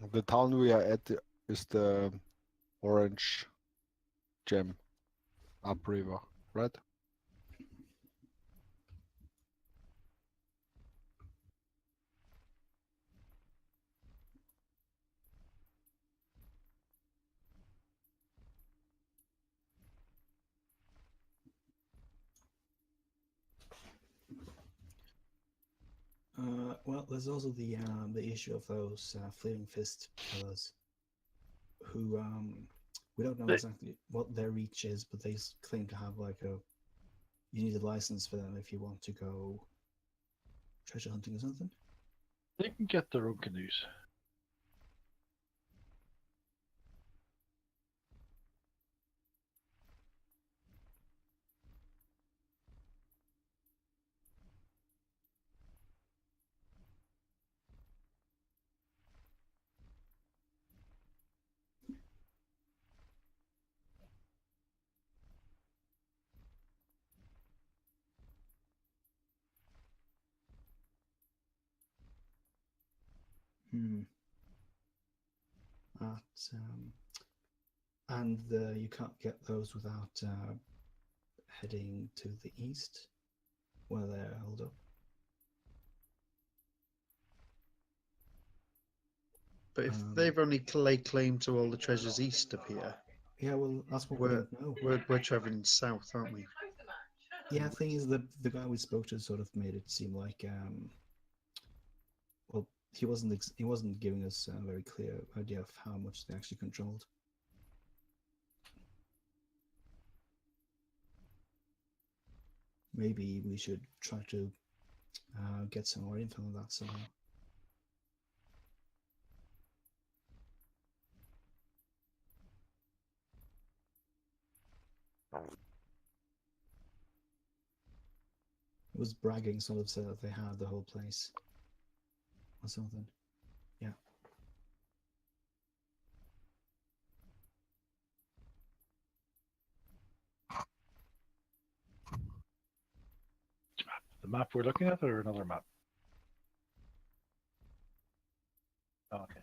The town we are at is the Orange Gem upriver, right? Well, there's also the issue of those flaming fist fellas who we don't know They, exactly what their reach is, but they claim to have like a you need a license for them if you want to go treasure hunting or something. they can get their own canoes. Hmm. At, and you can't get those without heading to the east, where they're held up. But if they've only laid claim to all the treasures east of here, Yeah, well, that's what we we're don't know. we're traveling south, aren't we? Yeah, the thing is that the guy we spoke to sort of made it seem like, well, he wasn't giving us a very clear idea of how much they actually controlled. Maybe we should try to get some more info on that somehow. It was bragging, sort of said that they had the whole place or something. Yeah. The map we're looking at, or another map? Oh, okay.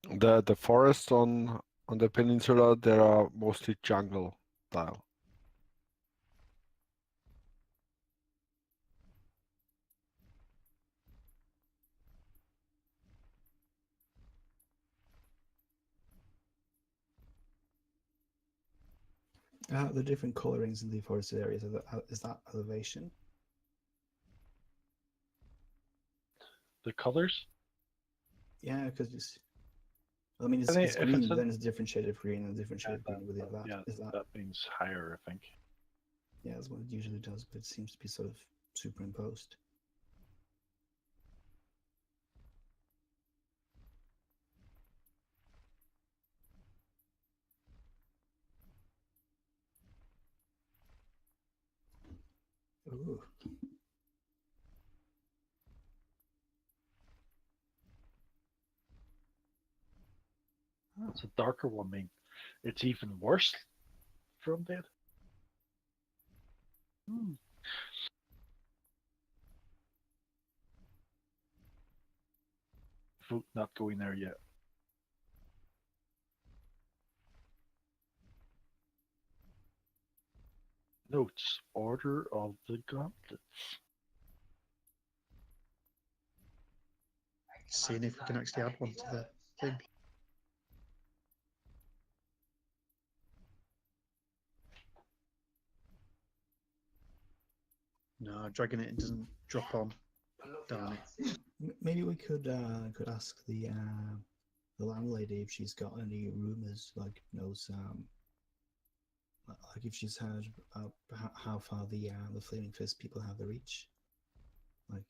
The forests on the peninsula, there are mostly jungle style. The different colorings in the forested areas, is that elevation? The colors? Yeah, because I mean, I think it's if it's green, a, then it's a different shade of green and a different shade yeah, of green within that. yeah, Is that? that means higher, I think. Yeah, that's what it usually does, but it seems to be sort of superimposed. Ooh. It's a darker one. I mean, it's even worse from dead. Hmm. Vote not going there yet. Notes: Order of the Gauntlets. Seeing if we can actually add one to the thing. No, dragging it doesn't drop on. Darn it. Maybe we could ask the landlady if she's got any rumors, like knows like if she's heard about how far the Flaming Fist people have the reach, like.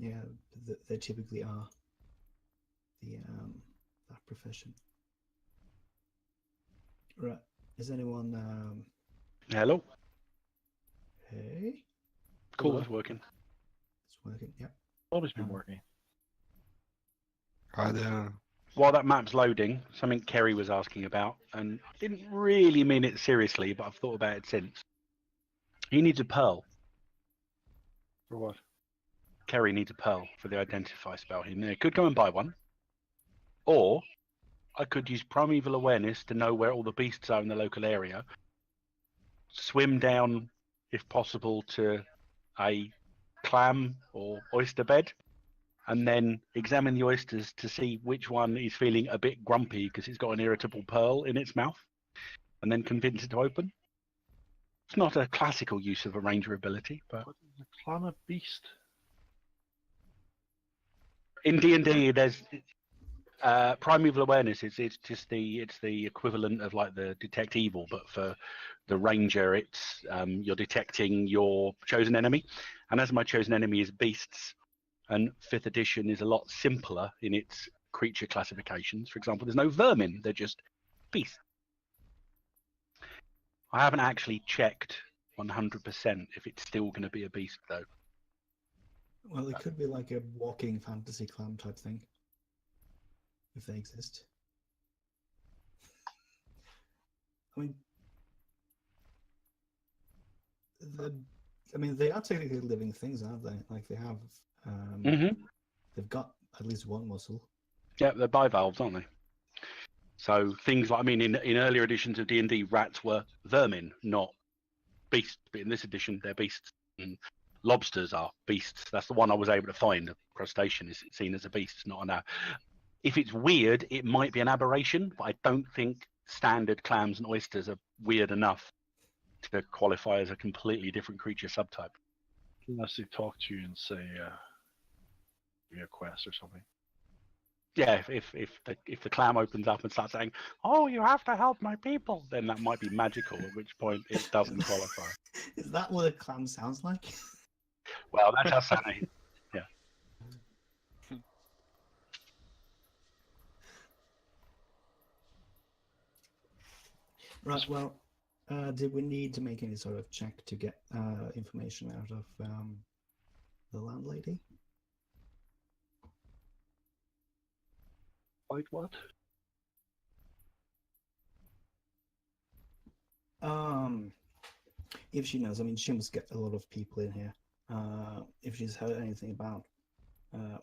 Yeah, they typically are the that profession. Right. Is anyone Hello. hey? Cool, Hello? that's working. It's working, yeah. Always been Um, working. Hi there. While that map's loading, something Kerry was asking about, and I didn't really mean it seriously, but I've thought about it since. He needs a pearl. For what? Kerry needs a pearl for the identify spell. He could go and buy one, or I could use primeval awareness to know where all the beasts are in the local area. Swim down, if possible, to a clam or oyster bed, and then examine the oysters to see which one is feeling a bit grumpy because it's got an irritable pearl in its mouth, and then convince it to open. It's not a classical use of a ranger ability, but What is a clan of beast? in D&D, there's primeval awareness. It's just the equivalent of like the detect evil, but for the ranger, it's you're detecting your chosen enemy, and as my chosen enemy is beasts, and 5th edition is a lot simpler in its creature classifications. For example, there's no vermin; they're just beasts. I haven't actually checked 100% if it's still going to be a beast, though. Well, it could be like a walking fantasy clan type thing, if they exist. I mean, they are technically living things, aren't they? Like they have, they've got at least one muscle. Yeah, they're bivalves, aren't they? So things like, I mean, in earlier editions of D&D, rats were vermin, not beasts. But in this edition, they're beasts. And lobsters are beasts. That's the one I was able to find. A crustacean is seen as a beast, not an. If it's weird, it might be an aberration, but I don't think standard clams and oysters are weird enough to qualify as a completely different creature subtype. Unless they talk to you and say, give me a quest or something. Yeah, if the clam opens up and starts saying, "Oh, you have to help my people," then that might be magical. At which point it doesn't qualify. Is that what a clam sounds like? Well, that's how Santa. Yeah. Right. Well, did we need to make any sort of check to get information out of the landlady? Like what? If she knows, I mean, she must get a lot of people in here. If she's heard anything about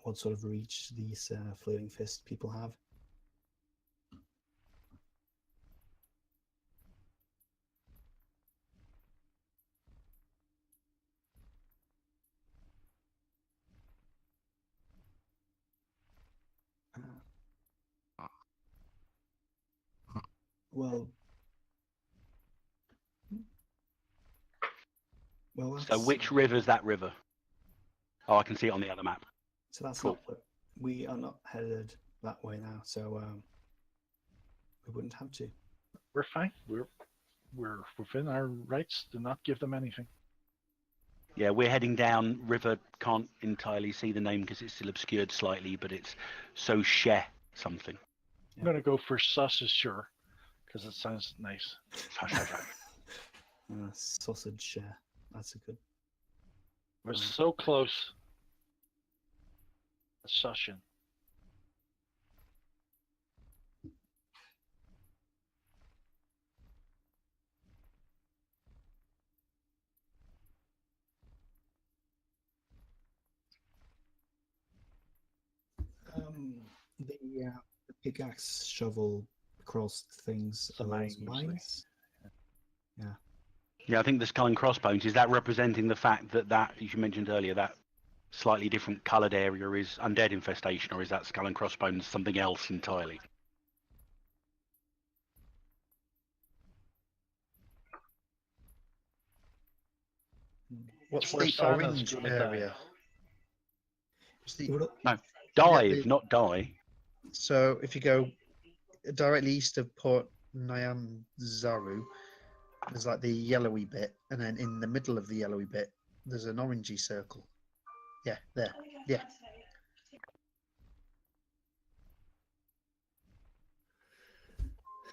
what sort of reach these floating fist people have. Well, So which river's that river? Oh, I can see it on the other map. So that's Cool. not what we are not headed that way now. So we wouldn't have to. We're fine. We're within our rights to not give them anything. Yeah, we're heading down river. Can't entirely see the name because it's still obscured slightly, but it's Soche something. I'm gonna go for Saussure because it sounds nice. Sausage share. That's a good. We're so close. Sushin. The pickaxe shovel cross things It's a are mine, those usually. mines. Yeah. Yeah, I think the skull and crossbones, is that representing the fact that as you mentioned earlier, that slightly different coloured area is undead infestation, or is that skull and crossbones something else entirely? What's where the Sarna's orange gonna die. area? What's the, Dive, the- not die. so if you go directly east of Port Nyanzaru, there's like the yellowy bit, and then in the middle of the yellowy bit, there's an orangey circle. Yeah, there. Yeah.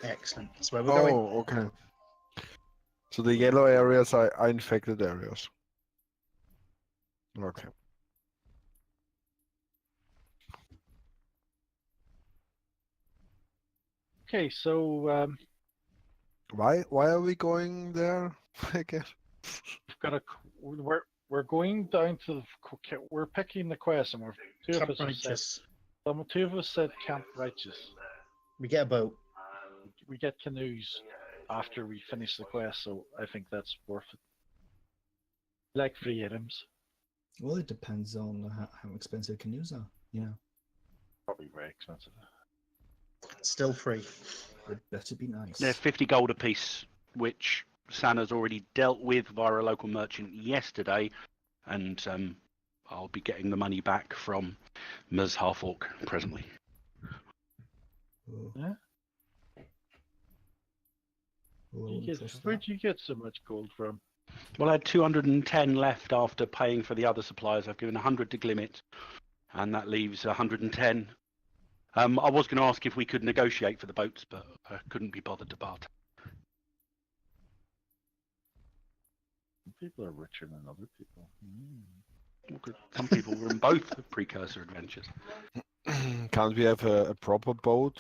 Excellent. That's where we're going. Oh, okay. So the yellow areas are infected areas. Okay. Okay, so Why are we going there again? we've got we're going down to we're picking the quest, and we're two Camp of us have said Righteous. two of us said Camp Righteous. We get a boat. We get canoes after we finish the quest, so I think that's worth it. Like free items, Well, it depends on how expensive canoes are. You know, probably very expensive. Still free. it better be nice. They're 50 gold apiece, which Santa's already dealt with via a local merchant yesterday, and I'll be getting the money back from Ms. Halfork presently. Oh. Yeah? Oh, I wouldn't trust that. Where'd you get so much gold from? Well, I had 210 left after paying for the other supplies. I've given 100 to Glimmet, and that leaves 110. I was going to ask if we could negotiate for the boats, but I couldn't be bothered to barter. People are richer than other people. Some people were in both precursor adventures. Can't we have a proper boat?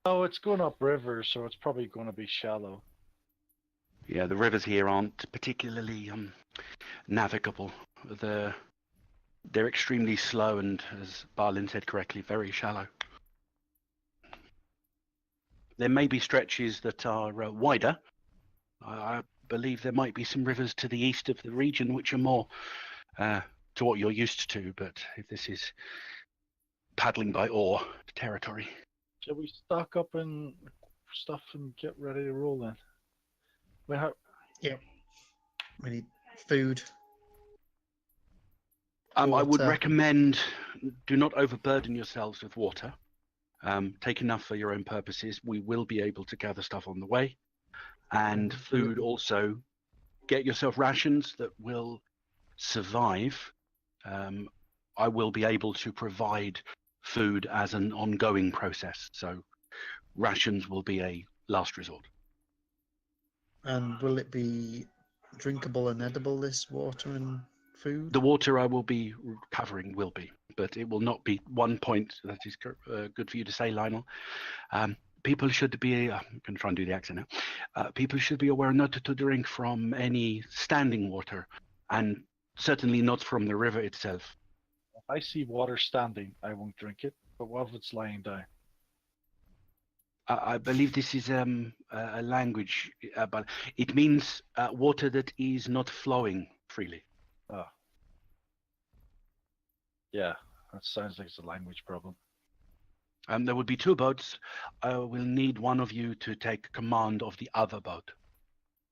Oh, it's going upriver, so it's probably going to be shallow. Yeah, the rivers here aren't particularly navigable. They're extremely slow and, as Barlin said correctly, very shallow. There may be stretches that are wider. I believe there might be some rivers to the east of the region which are more to what you're used to, but if this is paddling by oar territory. Shall we stock up and stuff and get ready to roll then? We have We need food. I would Water. recommend do not overburden yourselves with water. Take enough for your own purposes. We will be able to gather stuff on the way. And food also. Get yourself rations that will survive. I will be able to provide food as an ongoing process. So rations will be a last resort. And will it be drinkable and edible, this water and food? The water I will be covering will be, but it will not be one point that is good for you to say, Lionel. People should be, I'm going to try and do the accent now. People should be aware not to drink from any standing water, and certainly not from the river itself. If I see water standing, I won't drink it. But what if it's lying down? I believe this is a language, but it means water that is not flowing freely. Oh. Yeah, that sounds like it's a language problem. There would be two boats. I will need one of you to take command of the other boat.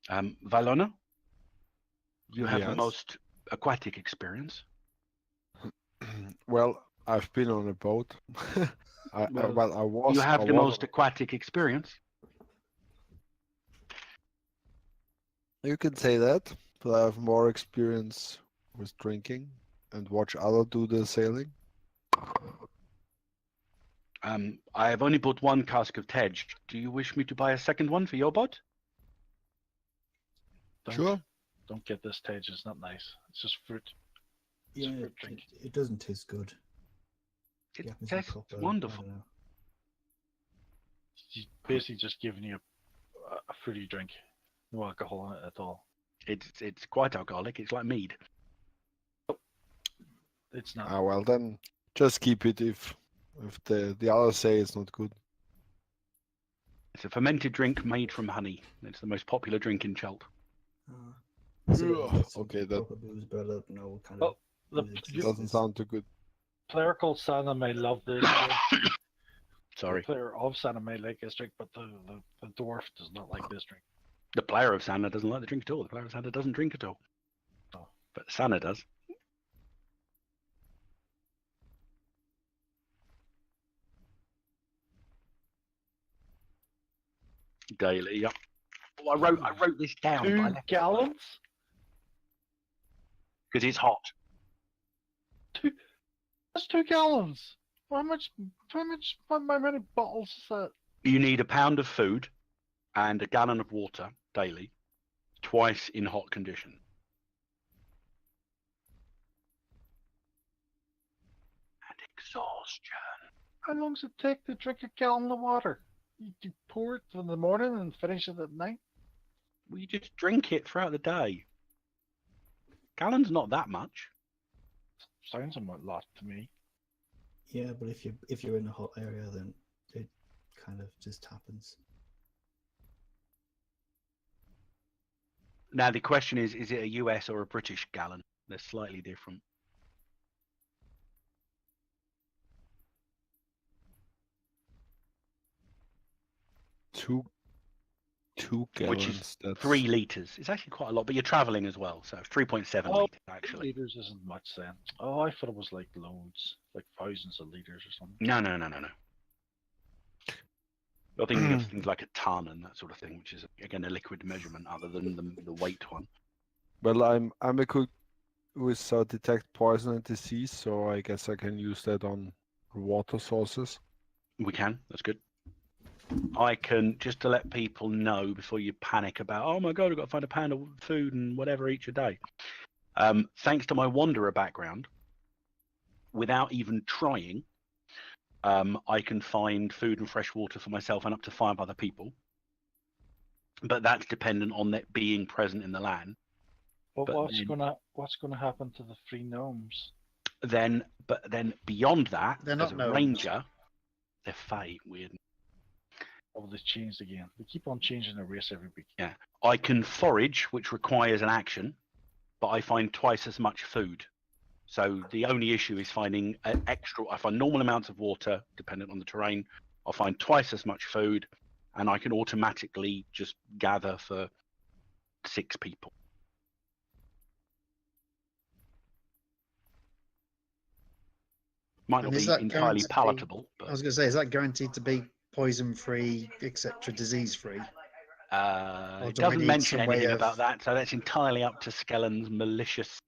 Valona, you have the Yes. most aquatic experience. Well, I've been on a boat. I was. You have I the was most aquatic experience. You can say that, but I have more experience with drinking and watch others do the sailing. I have only bought one cask of Tej. Do you wish me to buy a second one for your boat? Sure. Don't get this Tej. It's not nice. It's just fruit. It's Yeah, fruit drink. it doesn't taste good. It Yeah, it's a tastes proper- I wonderful. don't know. He's basically just giving you a fruity drink. No alcohol in it at all. It's quite alcoholic. It's like mead. It's not. Ah, well then, just keep it if the others say it's not good. It's a fermented drink made from honey. It's the most popular drink in Chult. It's a- Ugh, it's a okay, that- proper booze, but I don't know what kind Oh, of. The booze it Doesn't is. sound too good. player called Sana may love this drink. Sorry. The player of Sana may like this drink, but the dwarf does not like this drink. The player of Sana doesn't like the drink at all. The player of Sana doesn't drink at all. Oh. But Sana does. Daily, yeah. Oh, I wrote this down 2 gallons? because it's hot. That's 2 gallons. How many bottles is that? You need a pound of food and a gallon of water daily, twice in hot condition. And exhaustion. How long does it take to drink a gallon of water? You pour it in the morning and finish it at night? Well, you just drink it throughout the day. Gallon's not that much. Sounds a lot to me. Yeah, but if you're in a hot area, then it kind of just happens. Now the question is it a US or a British gallon? They're slightly different. Two Which gallons. is That's 3 litres. It's actually quite a lot, but you're travelling as well, so 3.7 Oh, litres actually. Liters isn't much then. Oh, I thought it was like loads, like thousands of liters or something. No. I think of things like a ton and that sort of thing, which is again a liquid measurement other than the weight one. well, I'm a cook with detect poison and disease, so I guess I can use that on water sources. We can. That's good. I can, just to let people know before you panic about, oh my god, I've got to find a pound of food and whatever each a day. Thanks to my wanderer background, without even trying, I can find food and fresh water for myself and up to 5 other people. But that's dependent on that being present in the land. But But what's gonna happen to the 3 gnomes? Then beyond that, They're as not a gnomes. ranger, they're fae, weird. Oh, they changed again. They keep on changing the race every week. Yeah. I can forage, which requires an action, but I find twice as much food. So the only issue is finding extra. I find normal amounts of water, dependent on the terrain. I'll find twice as much food, and I can automatically just gather for 6 people. Might not And is be that entirely guaranteed- palatable, I but was going to say, is that guaranteed to be poison free, etc., disease free? Or it do I doesn't need mention some way anything of- about that. So that's entirely up to Skellen's malicious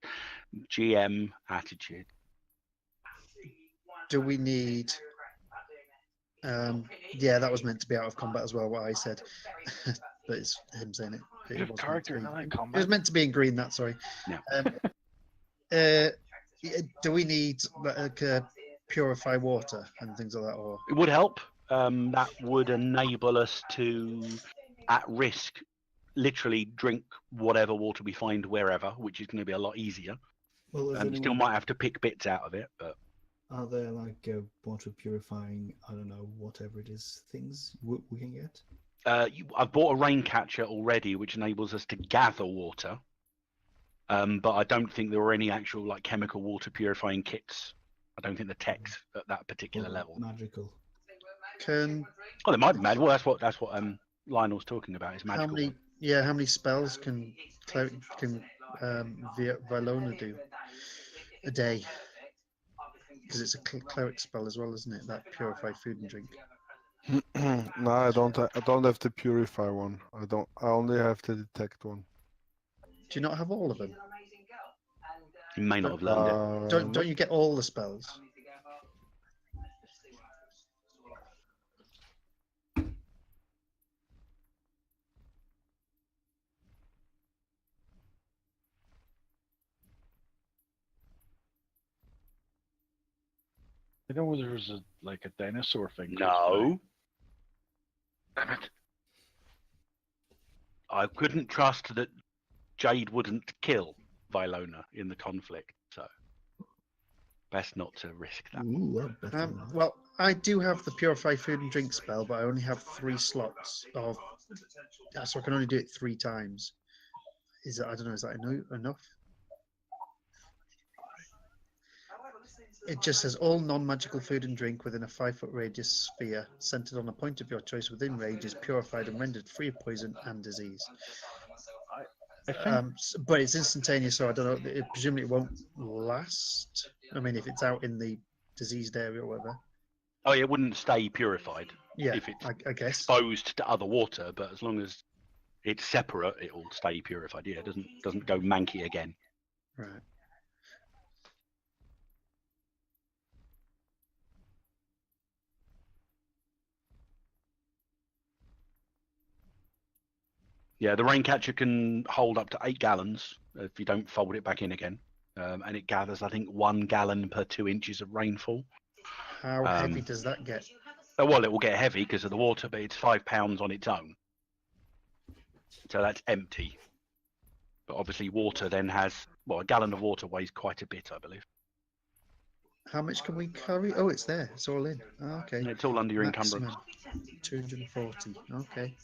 GM attitude. Do we need? Yeah, that was meant to be out of combat as well. What I said, but it's him saying it. It Good was character, meant to not be, in it was combat. meant to be in green. That sorry. No. Do we need like purify water and things like that, or It would help. That would enable us to, at risk, literally drink whatever water we find wherever, which is going to be a lot easier. Well, is Still anyone, might have to pick bits out of it, but are there like water purifying, I don't know, whatever it is, things we can get? I've bought a rain catcher already, which enables us to gather water. But I don't think there were any actual like chemical water purifying kits. I don't think the tech's at that particular Or level. Magical. can Oh, they might be mad. Well, that's what Lionel's talking about. Is how magical. many? Yeah, how many spells can Vilona do a day? Because it's a cleric spell as well, isn't it? That purify food and drink. No, I don't have the purify one. I only have the detect one. Do you not have all of them? You may not have learned it. Don't nope. you get all the spells? I know there was a dinosaur thing. No, Damn it. I couldn't trust that Jade wouldn't kill Vilona in the conflict, so best not to risk that. Ooh, I'd bet on that. Well, I do have the purify food and drink spell, but I only have 3 slots of, so I can only do it 3 times. Is that, I don't know, is that enough? It just says all non-magical food and drink within a 5-foot radius sphere centered on a point of your choice within range is purified and rendered free of poison and disease. I think But it's instantaneous, so I don't know. Presumably it won't last. I mean, if it's out in the diseased area or whatever. Oh, it wouldn't stay purified Yeah, if it's I guess. exposed to other water, but as long as it's separate, it will stay purified. Yeah, it doesn't go manky again. Right. Yeah, the rain catcher can hold up to 8 gallons if you don't fold it back in again. And it gathers, I think, 1 gallon per 2 inches of rainfall. How heavy does that get? Well, it will get heavy because of the water, but it's 5 pounds on its own. So that's empty. But obviously water then has, well, a gallon of water weighs quite a bit, I believe. How much can we carry? Oh, it's there. It's all in. Oh, okay. And it's all under your Maximum encumbrance. 240. Okay.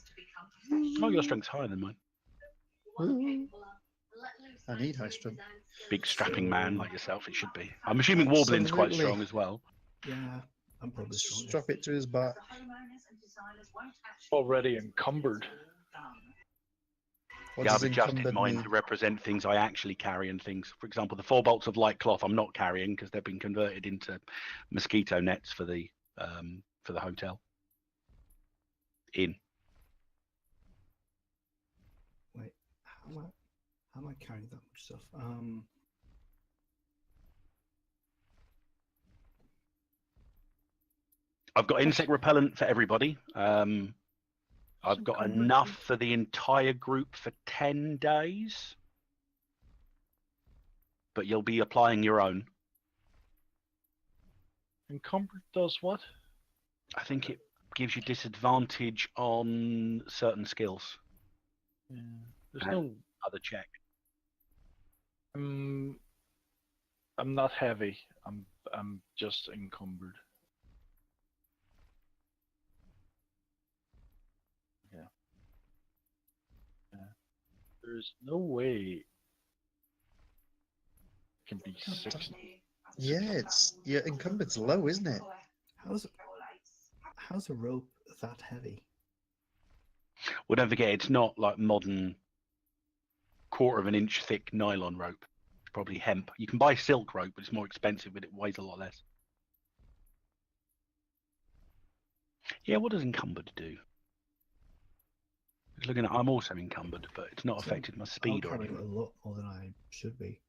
Oh, your strength's higher than mine. Ooh. I need high strength. Big strapping man like yourself, it should be. I'm assuming Warblin's quite Absolutely. strong as well. Yeah, I'm probably strong. Strap it to his back. Already encumbered. What Yeah, does I've adjusted encumbered mine mean? to represent things I actually carry and things. For example, the 4 bolts of light cloth I'm not carrying because they've been converted into mosquito nets for the hotel. In. Wait, how am I carrying that much stuff? I've got insect repellent for everybody. I've got enough for the entire group for 10 days. But you'll be applying your own. Encumbered does what? I think it gives you disadvantage on certain skills. Yeah. There's Uh, no. Other check. I'm not heavy. I'm just encumbered. Yeah. There's no way it can be 60. Yeah, your encumbered's low, isn't it? How's a rope that heavy? Well, don't forget, it's not like modern 1/4 of an inch thick nylon rope. It's probably hemp. You can buy silk rope, but it's more expensive, but it weighs a lot less. Yeah, what does encumbered do? Just looking at, I'm also encumbered, but it's not So affected my speed I'm or carrying anything. a lot more than I should be.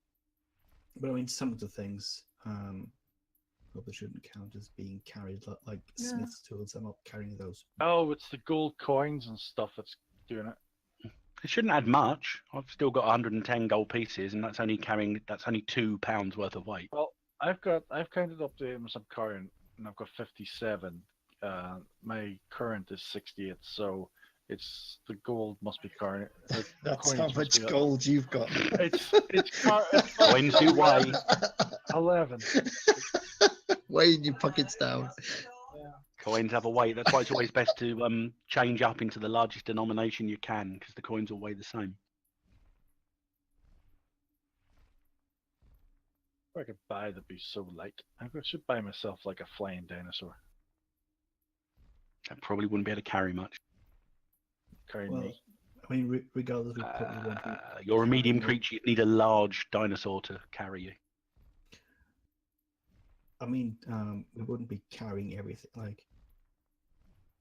But I mean, some of the things probably shouldn't count as being carried, like Yeah. Smith's tools. I'm not carrying those. Oh, it's the gold coins and stuff that's doing it. It shouldn't add much. I've still got 110 gold pieces, and that's only 2 pounds worth of weight. Well, I've counted up the items I'm carrying, and I've got 57. My current is 68, so it's the gold must be carrying. That's how much gold you've got. It's Coins do weigh. 11. Weighing your pockets down. Yeah. Coins have a weight. That's why it's always best to change up into the largest denomination you can, because the coins will weigh the same. If I could buy, that'd be so light. I should buy myself like a flying dinosaur. That probably wouldn't be able to carry much. Carrying Well, me. I mean, regardless, we probably won't be. You're a medium carrying it. creature. You need a large dinosaur to carry you. I mean, we wouldn't be carrying everything. Like,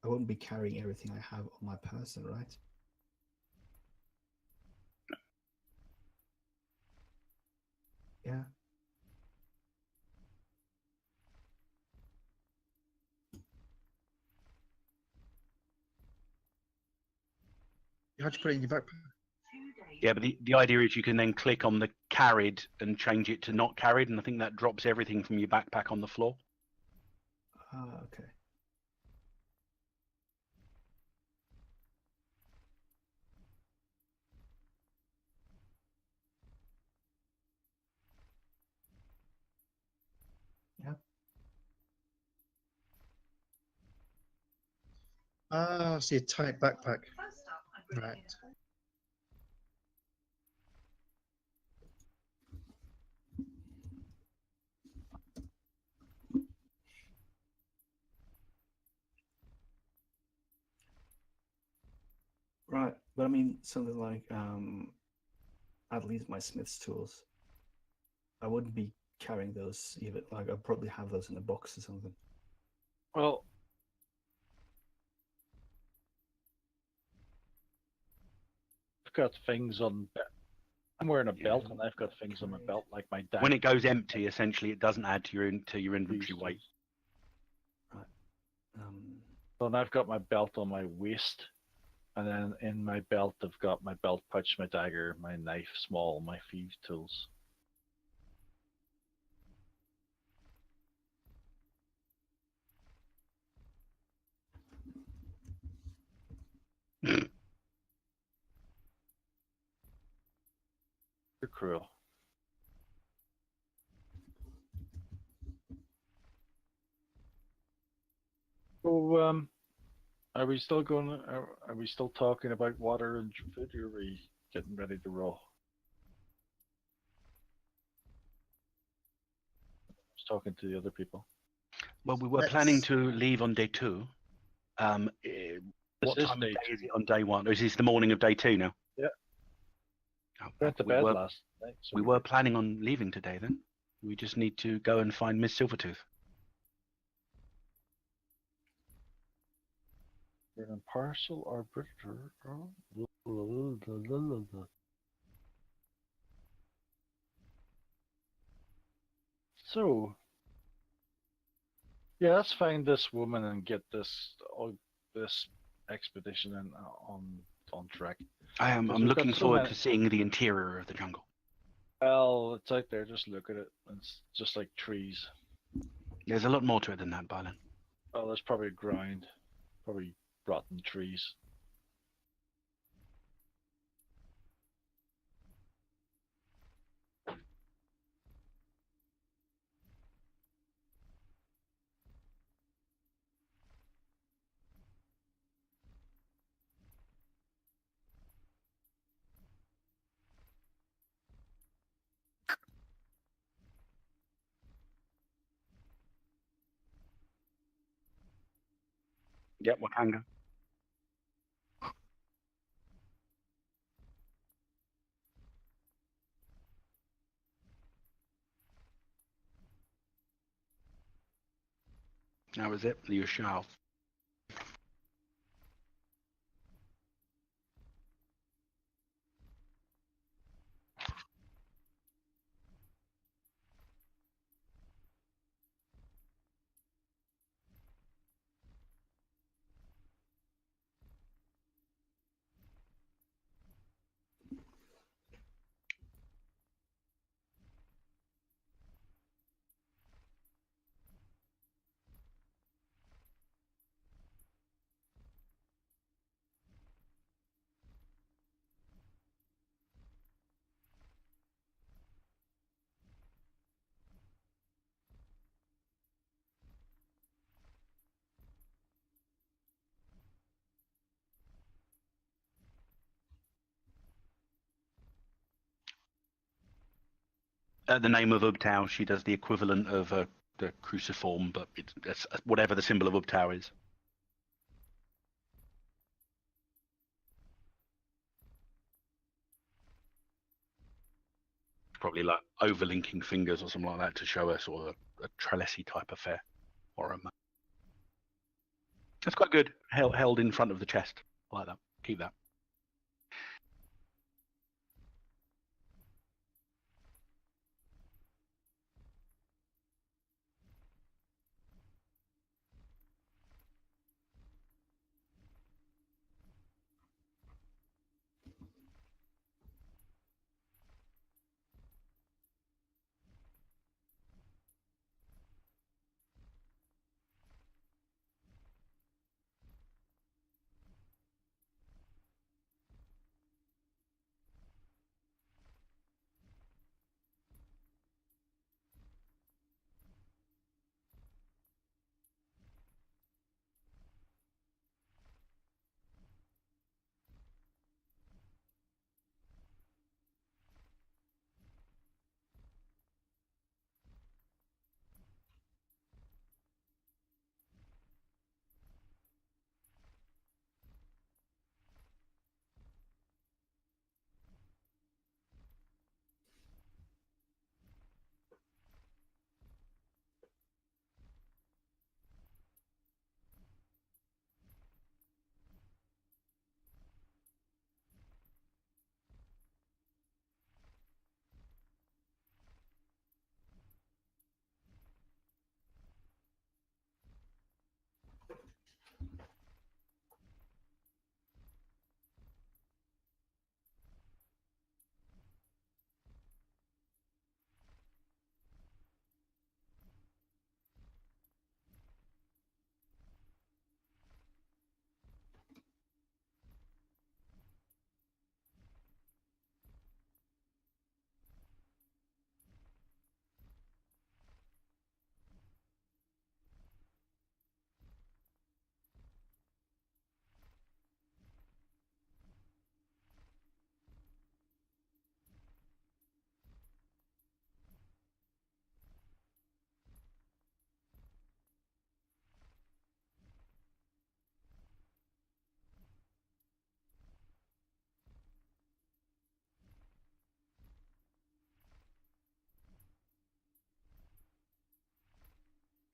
I wouldn't be carrying everything I have on my person, right? Yeah. How'd you put it in your backpack? Yeah, but the idea is you can then click on the carried and change it to not carried, and I think that drops everything from your backpack on the floor. Okay. Yeah. Ah, I see a tight backpack. Right. Right, but I mean something like at least my Smith's tools. I wouldn't be carrying those even. Like I'd probably have those in a box or something. Well, I've got things on. I'm wearing a belt, and I've got things on my belt, like my dad. When it goes empty, essentially, it doesn't add to your inventory weight. Right. So now I've got my belt on my waist, And then in my belt, I've got my belt pouch, my dagger, my knife, small, my thieves' tools. You're cruel. So, are we still going? Are we still talking about water and food, or are we getting ready to roll? I was talking to the other people. Well, we were planning Let's- to leave on day 2. What is time of day day is 2. it on day 1? Or is this the morning of day 2 now? Yeah. Oh, Went to we bed were, last night. So we were planning on leaving today then. We just need to go and find Miss Silvertooth. You're an impartial arbiter. So, yeah, let's find this woman and get this expedition on track. I'm Because we've got looking so forward many- to seeing the interior of the jungle. Well, it's out there. Just look at it. It's just like trees. There's a lot more to it than that, Bylan. Oh, there's probably ground, probably rotten trees. Yep, Wakanga. That was it. You shall. The name of Ubtao, she does the equivalent of the cruciform, but it's whatever the symbol of Ubtao is. Probably like overlinking fingers or something like that to show us, or a trellisy type affair, or a. That's quite good. Held in front of the chest, I like that. Keep that.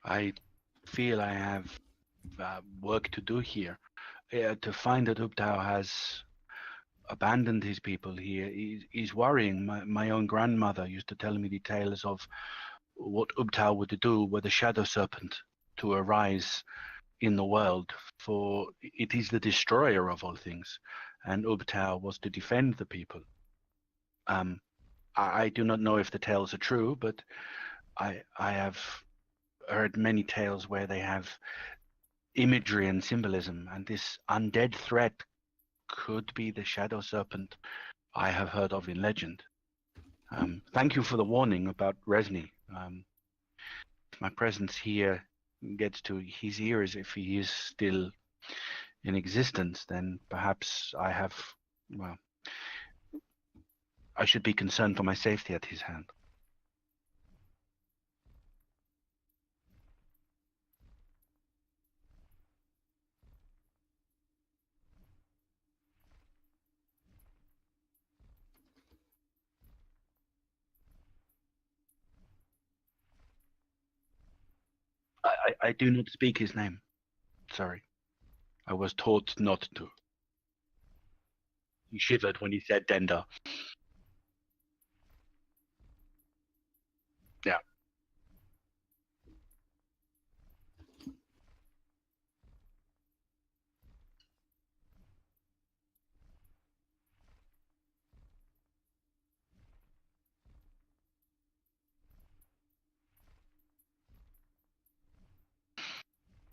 I feel I have work to do here. To find that Ubtao has abandoned his people here is worrying. My own grandmother used to tell me the tales of what Ubtao would do were the shadow serpent to arise in the world, for it is the destroyer of all things, and Ubtao was to defend the people. I do not know if the tales are true, but I have heard many tales where they have imagery and symbolism, and this undead threat could be the shadow serpent I have heard of in legend. Thank you for the warning about Resni. If my presence here gets to his ears, if he is still in existence, then perhaps I should be concerned for my safety at his hand. I do not speak his name. Sorry. I was taught not to. He shivered when he said Denda. Yeah.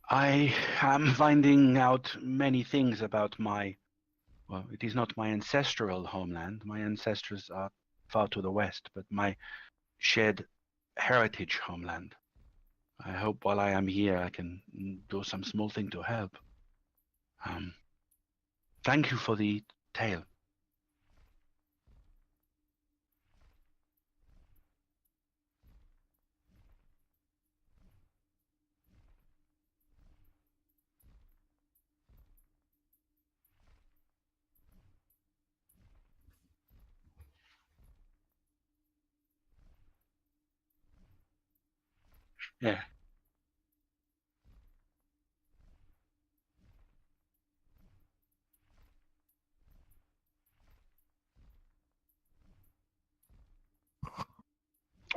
I am finding out many things about well, it is not my ancestral homeland. My ancestors are far to the west, but my shared heritage homeland. I hope while I am here, I can do some small thing to help. Thank you for the tale. Yeah.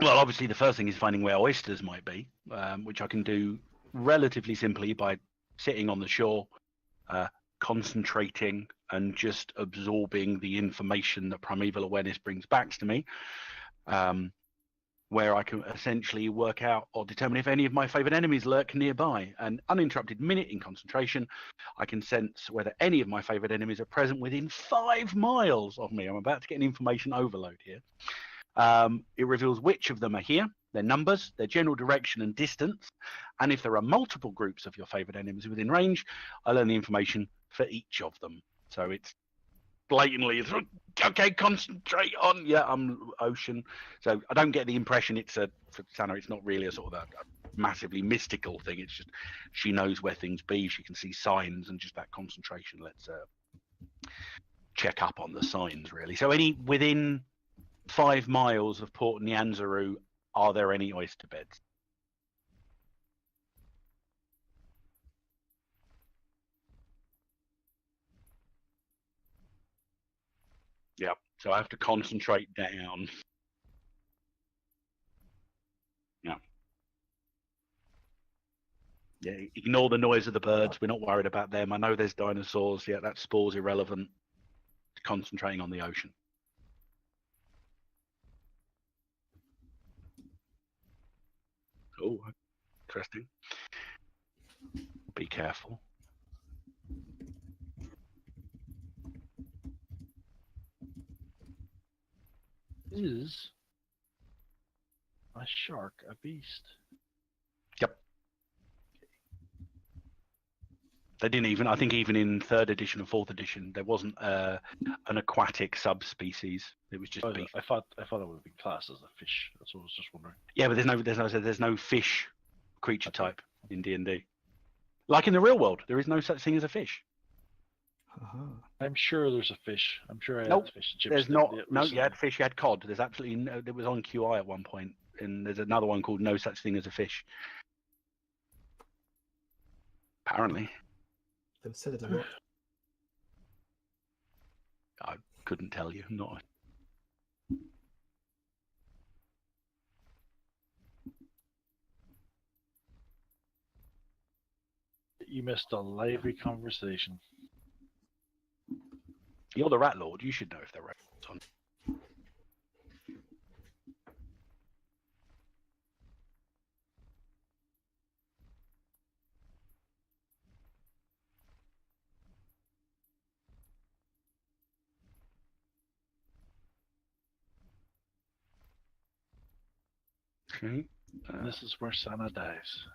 Well, obviously, the first thing is finding where oysters might be, which I can do relatively simply by sitting on the shore, concentrating, and just absorbing the information that primeval awareness brings back to me, where I can essentially work out or determine if any of my favorite enemies lurk nearby. An uninterrupted minute in concentration, I can sense whether any of my favorite enemies are present within 5 miles of me. I'm about to get an information overload here. It reveals which of them are here, their numbers, their general direction and distance, and if there are multiple groups of your favorite enemies within range, I learn the information for each of them. So it's blatantly, okay, concentrate on, I'm ocean. So I don't get the impression for Sana, it's not really a sort of a massively mystical thing. It's just she knows where things be, she can see signs, and just that concentration lets her check up on the signs, really. So within 5 miles of Port Nyanzaru, are there any oyster beds? Yeah, so I have to concentrate down. Yeah, ignore the noise of the birds. We're not worried about them. I know there's dinosaurs. Yeah, that spore's irrelevant. Concentrating on the ocean. Oh, interesting. Be careful. Is a shark a beast? Yep. They didn't even, I think even in 3rd edition and 4th edition, there wasn't an aquatic subspecies. It was just Oh, beast. I thought it would be classed as a fish. That's what I was just wondering. Yeah, but there's no fish creature type in D&D. Like in the real world, there is no such thing as a fish. I'm sure there's a fish. I'm sure I Nope, had fish and chips. There's not. No, recently. you had fish, you had cod. There's absolutely no. It was on QI at one point, and there's another one called No Such Thing as a Fish. Apparently, They've said it a lot. I couldn't tell you. Not. You missed a lively conversation. You're the Rat Lord. You should know if they're right on. Okay. This is where Santa dies.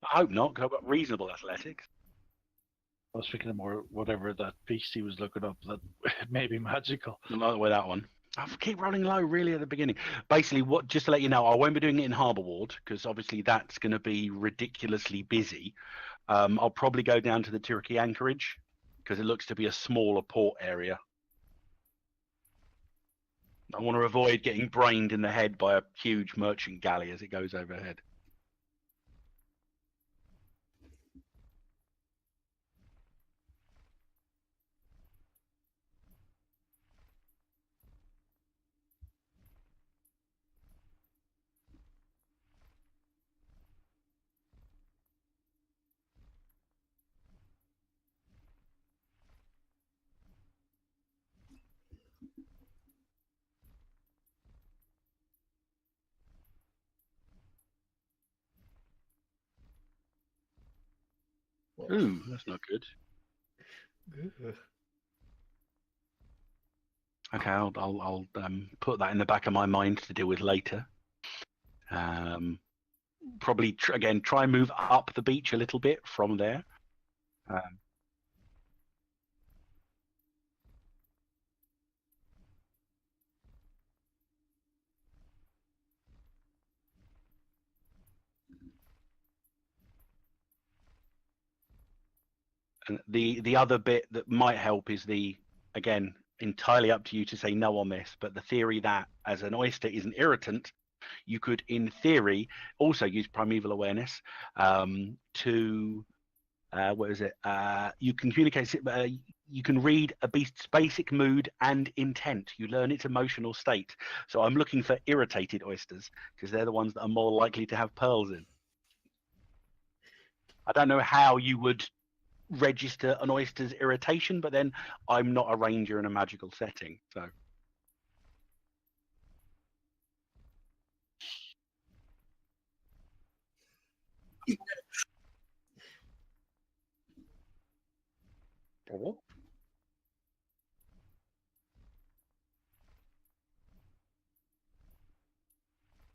I hope not, because I've got reasonable athletics. I was thinking more whatever that beast he was looking up that may be magical. Not with that one. I keep rolling low really at the beginning. Basically, what just to let you know, I won't be doing it in Harbour Ward because obviously that's going to be ridiculously busy. I'll probably go down to the Turkey anchorage because it looks to be a smaller port area. I want to avoid getting brained in the head by a huge merchant galley as it goes overhead. Ooh, that's not good. Okay, I'll put that in the back of my mind to deal with later. Probably again try and move up the beach a little bit from there. And the other bit that might help is again, entirely up to you to say no on this, but the theory that as an oyster is an irritant, you could, in theory, also use primeval awareness to what is it? You can communicate. You can read a beast's basic mood and intent. You learn its emotional state. So I'm looking for irritated oysters because they're the ones that are more likely to have pearls in. I don't know how you would register an oyster's irritation, but then I'm not a ranger in a magical setting, so.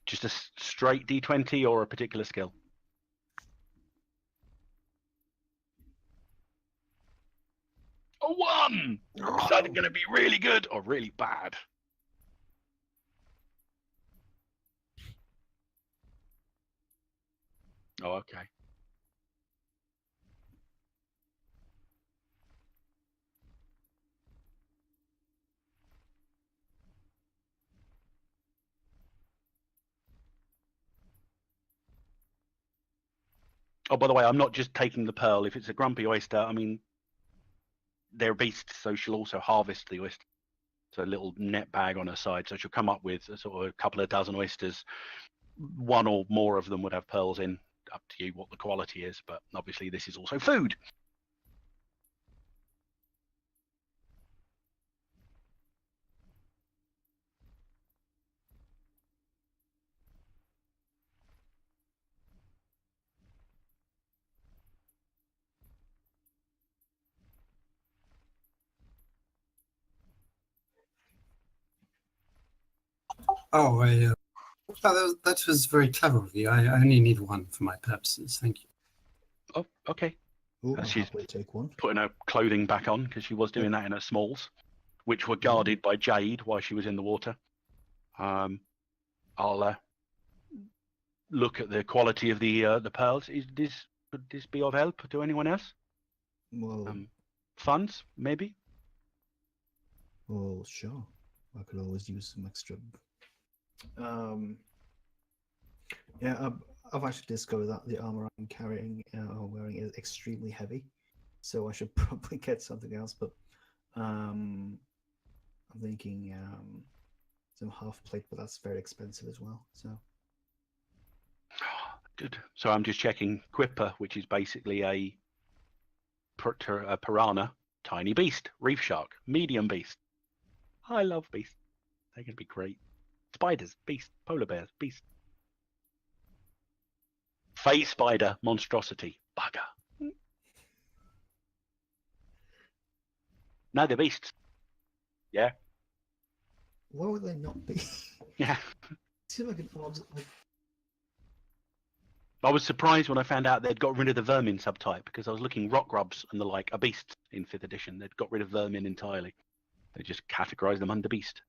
Just a straight D20 or a particular skill? A 1! It's either going to be really good or really bad. Oh, okay. Oh, by the way, I'm not just taking the pearl. If it's a grumpy oyster, I mean, they're beasts, so she'll also harvest the oyster. So a little net bag on her side. So she'll come up with sort of a couple of dozen oysters. One or more of them would have pearls in. Up to you what the quality is, but obviously this is also food. Oh, that was very clever of you. I only need one for my purposes. Thank you. Oh, okay. Ooh, I'll She's happily take one. putting her clothing back on because she was doing that in her smalls, which were guarded by Jade while she was in the water. I'll look at the quality of the pearls. Could this be of help to anyone else? Well, Funds, maybe? well, sure. I could always use some extra. Yeah, I've actually discovered that the armor I'm carrying or wearing is extremely heavy, so I should probably get something else. But I'm thinking some half plate, but that's very expensive as well. So Good. So I'm just checking Quipper, which is basically a piranha, tiny beast, reef shark, medium beast. I love beasts. They can be great. Spiders, beast, polar bears, beast. Phase spider, monstrosity, bugger. No, they're beasts. Yeah. why would they not be? Yeah. Seems like an odd. Like, I was surprised when I found out they'd got rid of the vermin subtype because I was looking rock grubs and the like are beasts in 5th edition. They'd got rid of vermin entirely. They just categorised them under beast.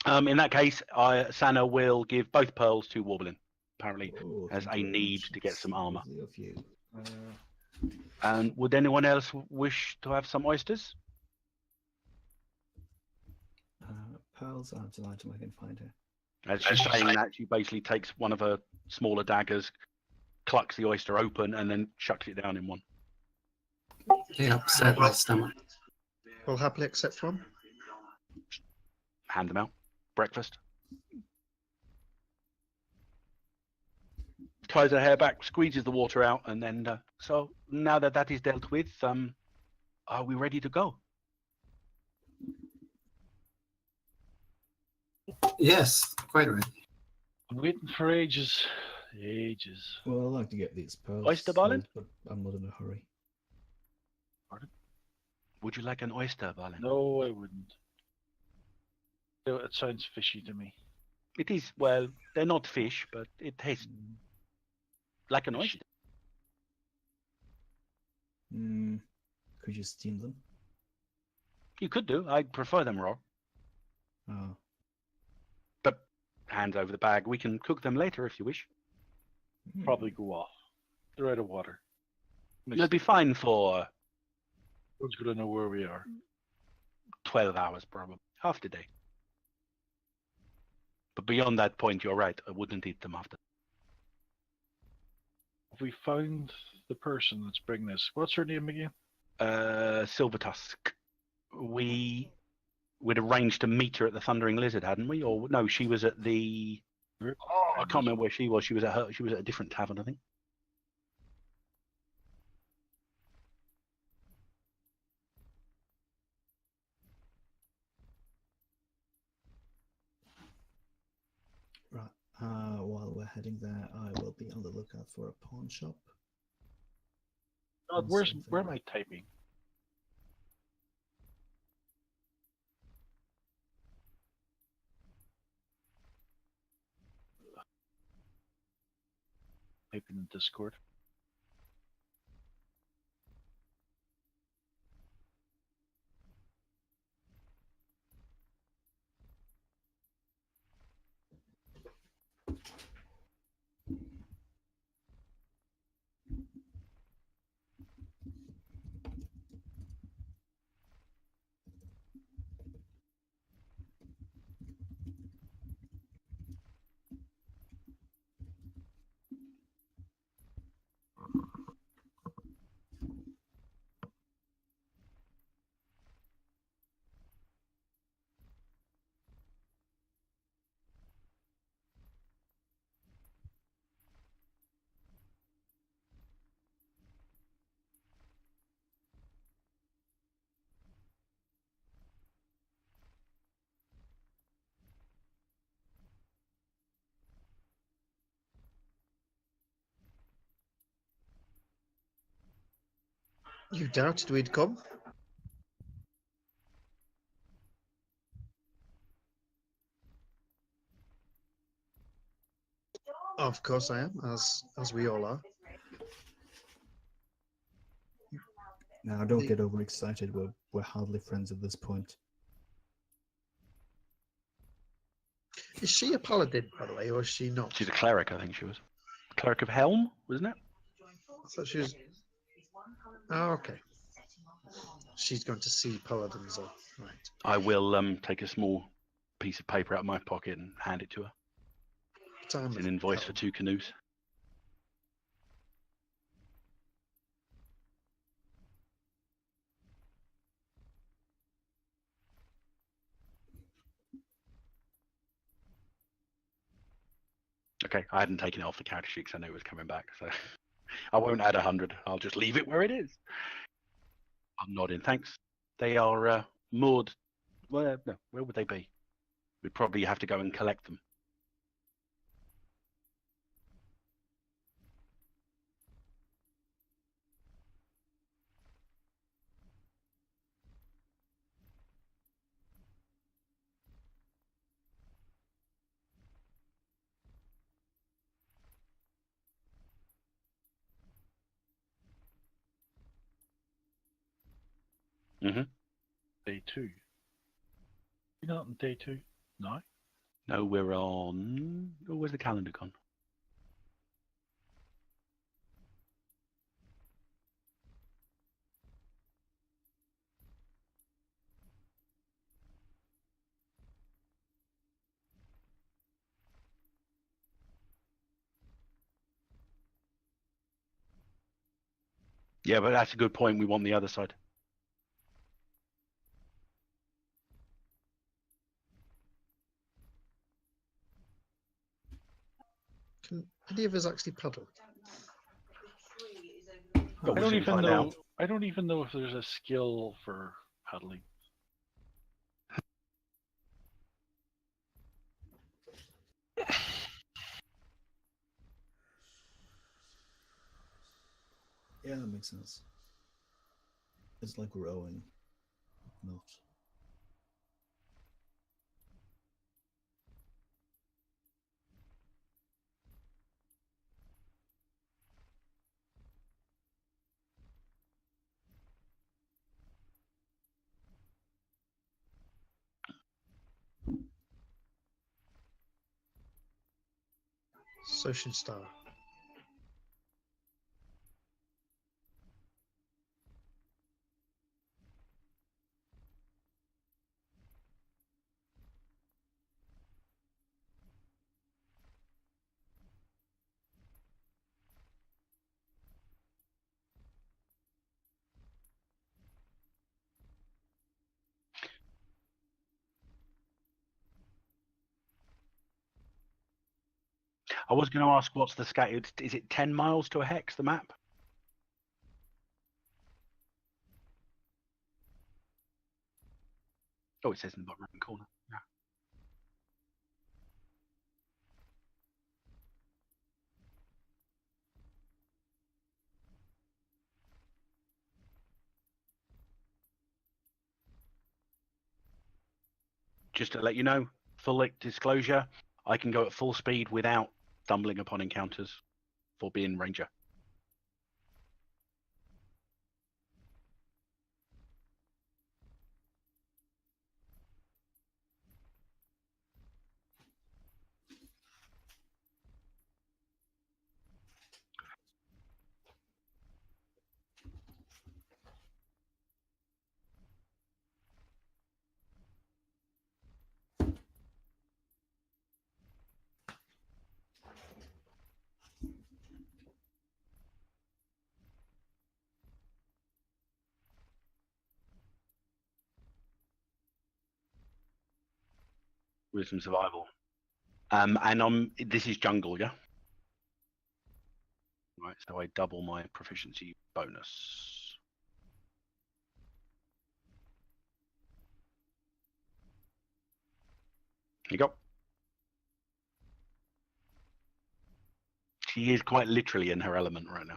In that case, Sana will give both pearls to Warblin. Apparently, oh, has thank a you very need much. to get That's some armour. lovely of you. And would anyone else wish to have some oysters? Pearls aren't an item I can find here. As she's saying that, she basically takes one of her smaller daggers, clucks the oyster open, and then chucks it down in one. They upset my stomach. Will happily accept one. Hand them out. Breakfast. Ties her hair back, squeezes the water out, and then, so now that that is dealt with, are we ready to go? Yes, quite right. I'm waiting for ages. Ages. Well, I'd like to get these pearls, Oyster Balin? but I'm not in a hurry. Would you like an oyster, Balin? No, I wouldn't. It sounds fishy to me. It is, well, they're not fish, but it tastes like an oyster. Could you steam them? You could do. I prefer them raw. Oh, But hands over the bag. We can cook them later if you wish. Probably go off. They're out of water. They'll be fine for Who's going to know where we are? 12 hours, probably. Half the day. But beyond that point, you're right. I wouldn't eat them after. Have we found the person that's bringing this? What's her name again? Silver Tusk. We'd arranged to meet her at the Thundering Lizard, hadn't we? Or no, she was at the. Oh, I can't remember where she was. She was at a different tavern, I think. right. While we're heading there, I will be on the lookout for a pawn shop. God, where am I typing? Typing in Discord. You doubted we'd come? Of course I am, as we all are. Now, don't get overexcited. We're hardly friends at this point. Is she a paladin, by the way, or is she not? She's a cleric, I think she was. Cleric of Helm, wasn't it? I thought she was. Oh, okay. She's going to see paladins, or right. I will take a small piece of paper out of my pocket and hand it to her. Time It's an invoice for 2 canoes. Okay, I hadn't taken it off the character sheet because I knew it was coming back, so I won't add 100. I'll just leave it where it is. I'm nodding. Thanks. They are moored. Well, no, where would they be? We'd probably have to go and collect them. Mm-hmm. Day 2. You're not on day 2? No? No, we're on. Oh, where's the calendar gone? Yeah, but that's a good point. We want the other side. Can any of us actually paddle? But I we'll don't soon even find know. out. I don't even know if there's a skill for paddling. Yeah, that makes sense. It's like rowing, not. So should Star. I was going to ask, what's the scattered? Is it 10 miles to a hex? The map? Oh, it says in the bottom right corner. Yeah. Just to let you know, full disclosure, I can go at full speed without stumbling upon encounters for being ranger. Wisdom survival. And this is jungle, yeah? Right, so I double my proficiency bonus. Here you go. She is quite literally in her element right now.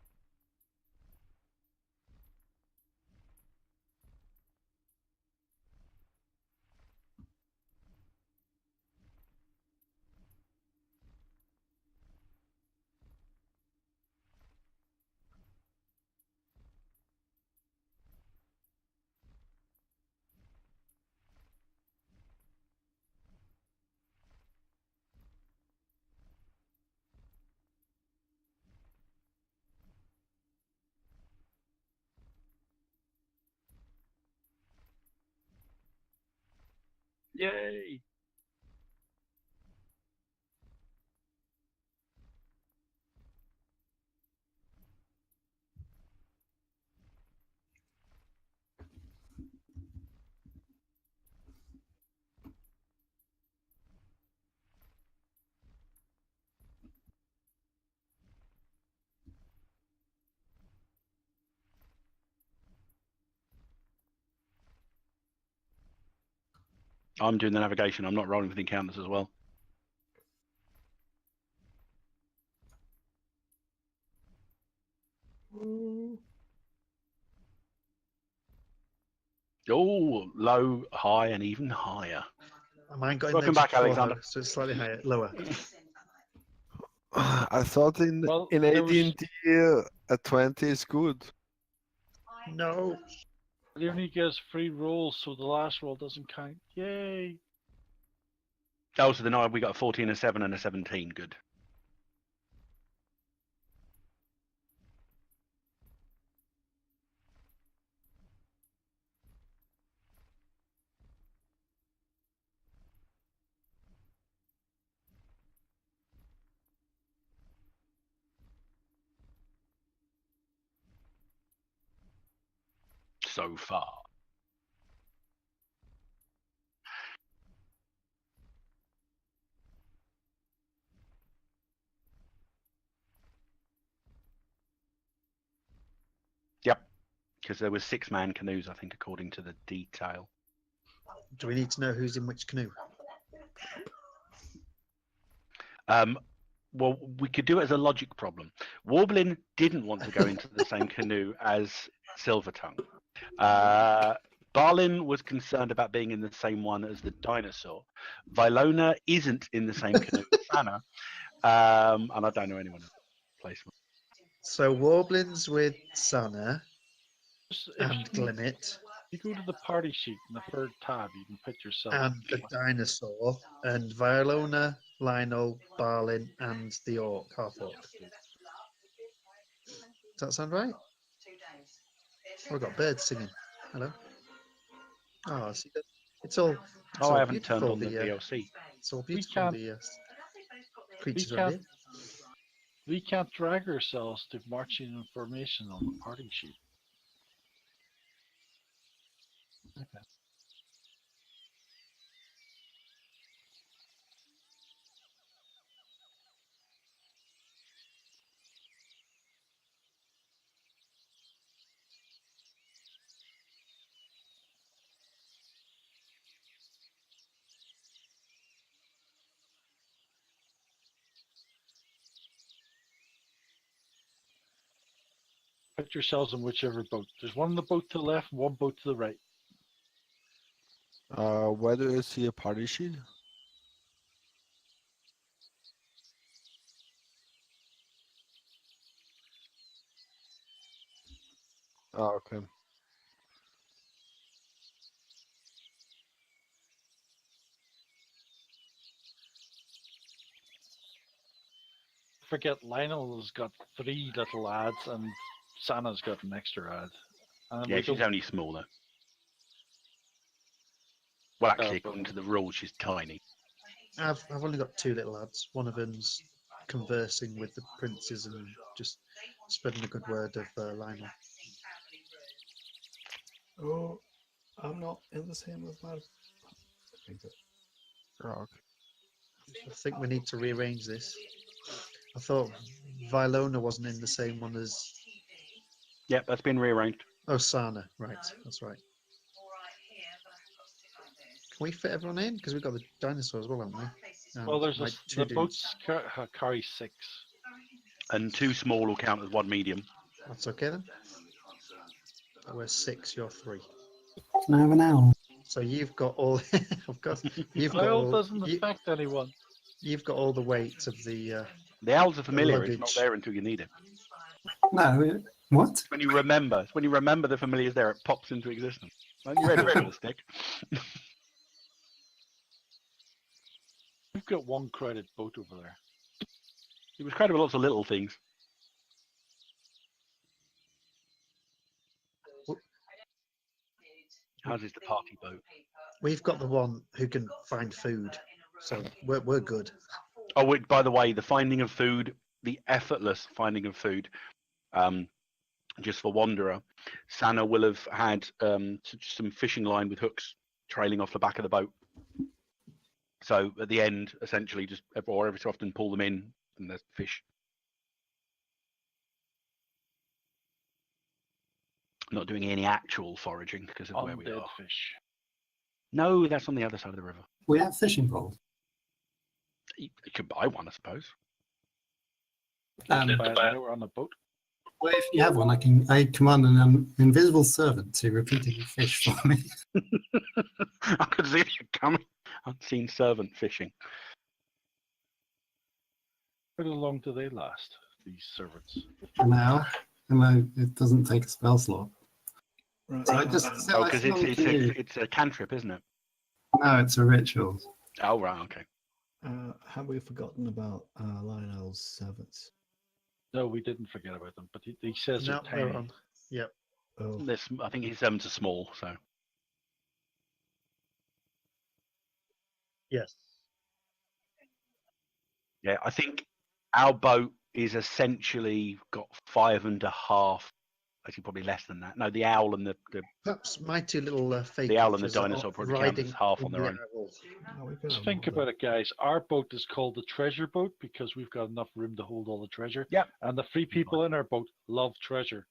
Yay! I'm doing the navigation. I'm not rolling for the encounters as well. Oh, low, high, and even higher. Mine got in Welcome there back, just before Alexander. her, so it's slightly higher, lower. I thought in Well, in there was- AD&D a 20 is good. No. It only gives 3 rolls, so the last roll doesn't count. Yay! Oh, so then we got a 14, a 7, and a 17. Good. So far. Yep, because there was 6-man canoes, I think, according to the detail. Do we need to know who's in which canoe? Well, we could do it as a logic problem. Warblin didn't want to go into the same canoe as Silvertongue. Barlin was concerned about being in the same one as the dinosaur. Vilona isn't in the same canoe as Sana. And I don't know anyone else. Placement. So Warblin's with Sana If and Glimmet you go to the party sheet in the third tab, you can put yourself. and the dinosaur and Violona, Lionel, Barlin and the orc, half orc. Does that sound right? Oh, we've got birds singing. Hello. Oh, see, it's all. It's Oh, all I haven't turned beautiful, on the DLC. It's all beautiful. can't- The We creatures around can't, here. we can't drag ourselves to marching information on the party sheet. Okay. Put yourselves in whichever boat. There's one on the boat to the left, one boat to the right. Where do you see a party sheet? Oh, okay. Forget Lionel's got 3 little ads and Sana's got an extra ad. And Yeah, we she's don't- only small though. Well, actually, Oh, according to the rules, she's tiny. I've only got 2 little lads. One of them's conversing with the princes and just spreading a good word of Lionel. Oh, I'm not in the same as my. Oh, okay. I think we need to rearrange this. I thought Vilona wasn't in the same one as. Yep, that's been rearranged. Oh, Sana. Right, that's right. Can we fit everyone in? Because we've got the dinosaur as well, haven't we? Well, there's like the 2 dudes. boats carry 6. And 2 small will count as 1 medium. That's okay then. We're 6, you're 3. Can I have an owl? So you've got all. Of course, you've got Oil all. doesn't affect anyone. You've got all the weight of the. The owls are familiar. It's not luggage. there until you need it. No. What? When you remember, the familiar's there. It pops into existence. Are you ready for the stick? We've got 1 credit boat over there. It was kind of lots of little things. How's is the party boat? We've got the one who can find food, so we're good. Oh, by the way, the finding of food, the effortless finding of food, just for Wanderer, Sana will have had some fishing line with hooks trailing off the back of the boat. So at the end, essentially, just or every so often pull them in, and there's fish. Not doing any actual foraging because of where we Undead are. fish. No, that's on the other side of the river. We have fishing poles. You could buy one, I suppose. Um, But now we're on a boat. Well, if you have one, I command an invisible servant to repeatedly fish for me. I could see it coming. Unseen servant fishing. How long do they last, these servants? An hour, and it doesn't take a spell slot. Right. So I just Oh, I because still do- it's a cantrip, isn't it? no, it's a ritual. Oh, right, okay. Have we forgotten about Lionel's servants? No, we didn't forget about them, but he says No, they're they're tiny. on. Yep. Oh, This, I think his servants are small, so. Yes. Yeah, I think our boat is essentially got 5.5. Actually, probably less than that. No, the owl and the Perhaps my two little fake The owl and the creatures are dinosaur probably count riding as half in on their the own. owl. oh, we could Just have think more about it, guys. Our boat is called the treasure boat because we've got enough room to hold all the treasure. Yep. And the three people in our boat love treasure.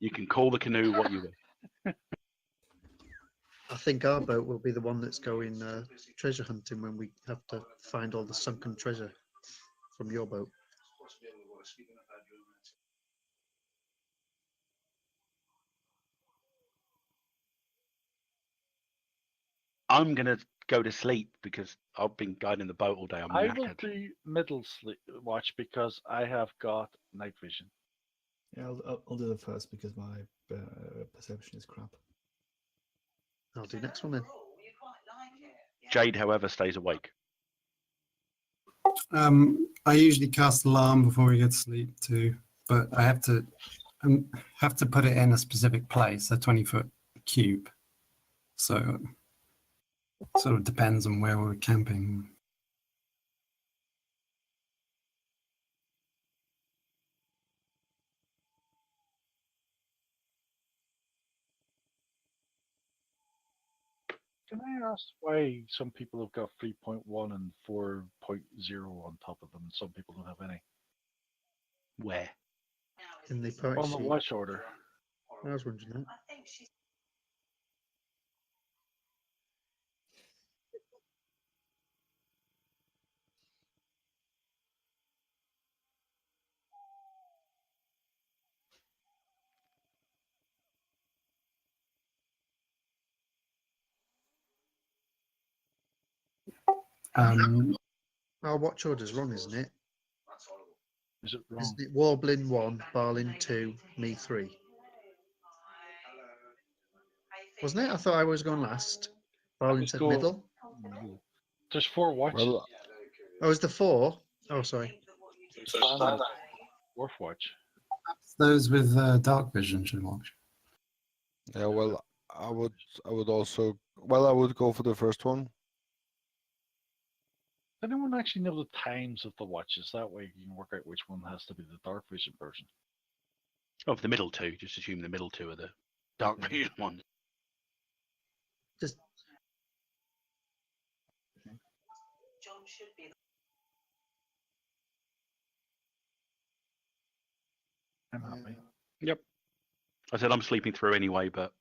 You can call the canoe what you will. I think our boat will be the one that's going treasure hunting when we have to find all the sunken treasure from your boat. I'm gonna go to sleep because I've been guiding the boat all day. I'm I will knackered. do middle sleep watch because I have got night vision. Yeah, I'll do the first because my perception is crap. I'll do next one then. Jade, however, stays awake. I usually cast alarm before we get to sleep too, but I have to put it in a specific place, a 20-foot cube. So it sort of depends on where we're camping. Can I ask why some people have got 3.1 and 4.0 on top of them and some people don't have any? Where? In the party On the sheet. watch order. I was wondering that. Our watch order's wrong, isn't it? Is it wrong? Isn't it Warblin 1, Barlin 2, me 3? Wasn't it? I thought I was going last. Barlin Let's said go- middle. There's 4 watches. Well, Oh, is the 4? Oh, sorry. There's Dwarf watch. Those with dark vision should watch. yeah, well, I would also, well, I would go for the first one. Does anyone actually know the times of the watches? That way you can work out which one has to be the dark vision version. Oh, for the middle two. Just assume the middle two are the dark vision ones. Just I'm happy. Yep. I said I'm sleeping through anyway, but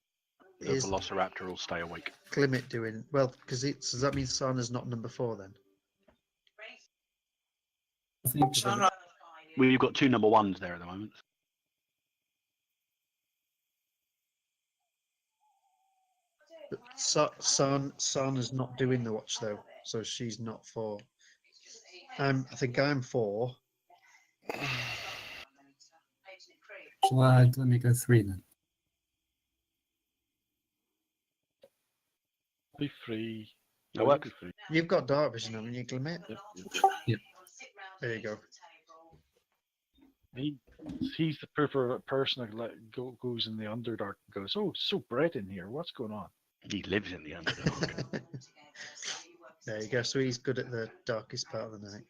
the is Velociraptor will stay awake. Glimmet doing well because does that mean Sana's not number 4 then? I think We've got 2 number 1s there at the moment. But Sana's not doing the watch though, so she's not 4. I think I'm 4. let me go 3 then. Be free. That works. Be free. You've got dark vision, haven't you, Glimmet? Yep. Yep. There you go. He's the preferred person that goes in the Underdark and goes, "Oh, it's so bright in here. What's going on?" He lives in the Underdark. There you go. So he's good at the darkest part of the night.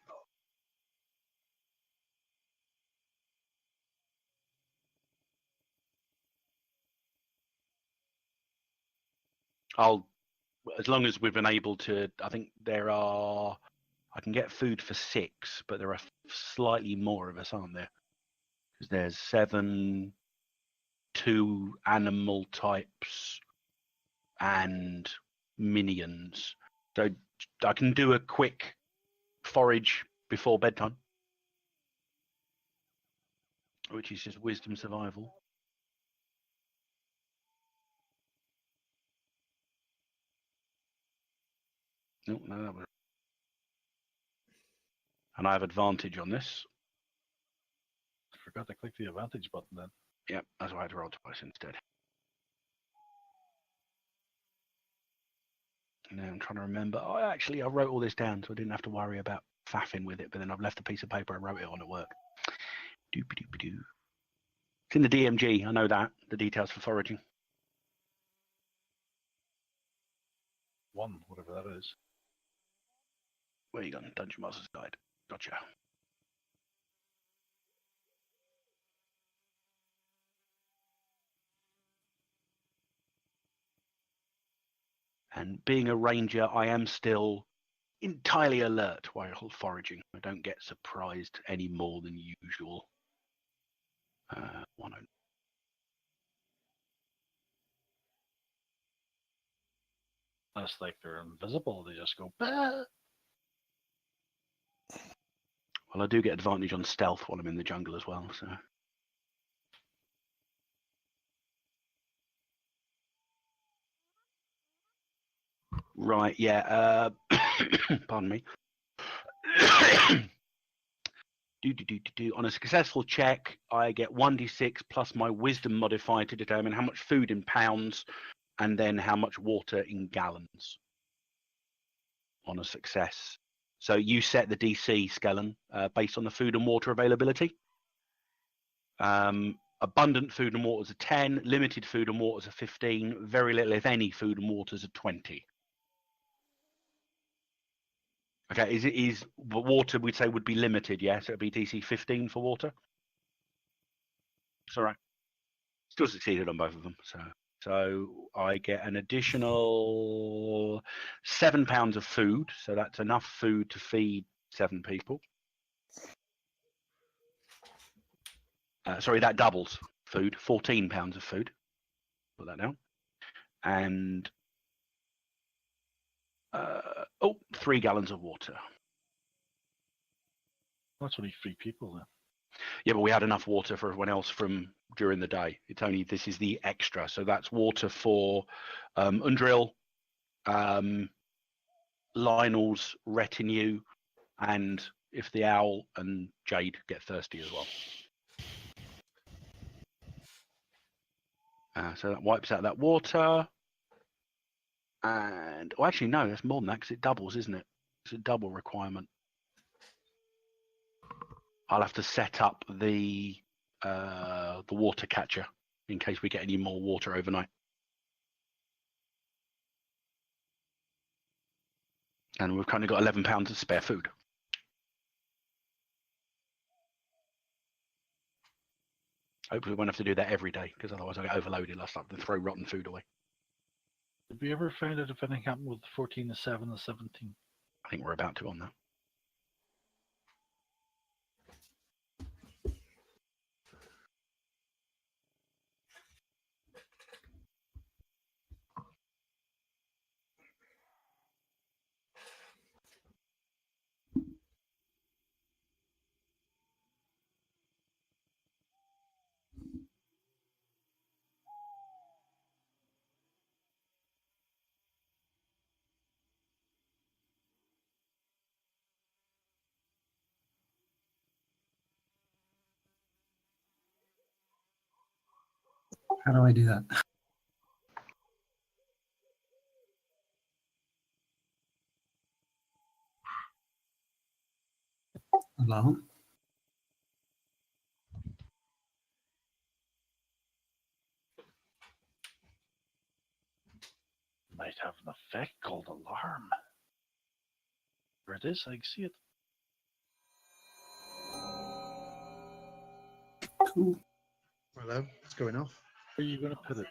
As long as we've been able to, I think I can get food for 6, but there are slightly more of us, aren't there? Because there's 7, 2 animal types and minions. So I can do a quick forage before bedtime, which is just wisdom survival. No, that was. And I have advantage on this. I forgot to click the advantage button then. Yep, that's why I had to roll twice instead. Now I'm trying to remember. I wrote all this down, so I didn't have to worry about faffing with it. But then I've left a piece of paper and wrote it on at work. Doop-a-doop-a-doo. It's in the DMG. I know that. The details for foraging. 1, whatever that is. Where you gone? Dungeon Master's Guide. Gotcha. And being a ranger, I am still entirely alert while foraging. I don't get surprised any more than usual. 109. Unless like they're invisible, they just go bah! Well, I do get advantage on stealth while I'm in the jungle as well, so. Right, yeah. Pardon me. On a successful check, I get 1d6 plus my wisdom modifier to determine how much food in pounds and then how much water in gallons on a success. So you set the DC, Skellen, based on the food and water availability. Abundant food and water is a 10, limited food and water is a 15, very little, if any, food and water is a 20. Okay, is water we'd say would be limited, yeah? So it'd be DC 15 for water. It's all right. Still succeeded on both of them. So I get an additional 7 pounds of food. So that's enough food to feed 7 people. Sorry, that doubles food. 14 pounds of food. Put that down. And 3 gallons of water. That's only 3 people then. Yeah, but we had enough water for everyone else from during the day. It's only, this is the extra. So that's water for Undrill, Lionel's retinue, and if the owl and Jade get thirsty as well. So that wipes out that water. And, oh, actually, no, that's more than that because it doubles, isn't it? It's a double requirement. I'll have to set up the water catcher in case we get any more water overnight. And we've kind of got 11 pounds of spare food. Hopefully we won't have to do that every day because otherwise I'll get overloaded. I'll start to throw rotten food away. Did we ever find out if anything happened with 14, the 7, the 17? I think we're about to on that. How do I do that? Alarm. Might have an effect called alarm. There it is, I can see it. Cool. Hello, it's going off. Where are you going to put it?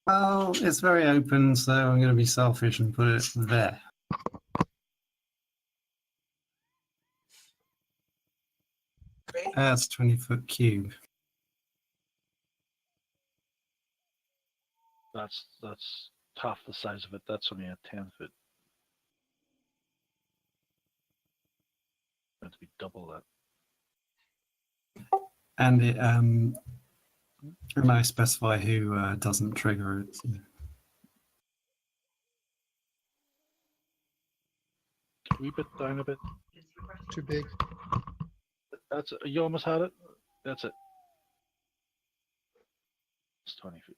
Well, it's very open, so I'm going to be selfish and put it there. That's 20-foot cube. That's half the size of it. That's only a 10-foot. That'd be double that. And it and I specify who doesn't trigger it. So. Wee bit down a bit. Too big. That's it. You almost had it. That's it. It's 20 feet.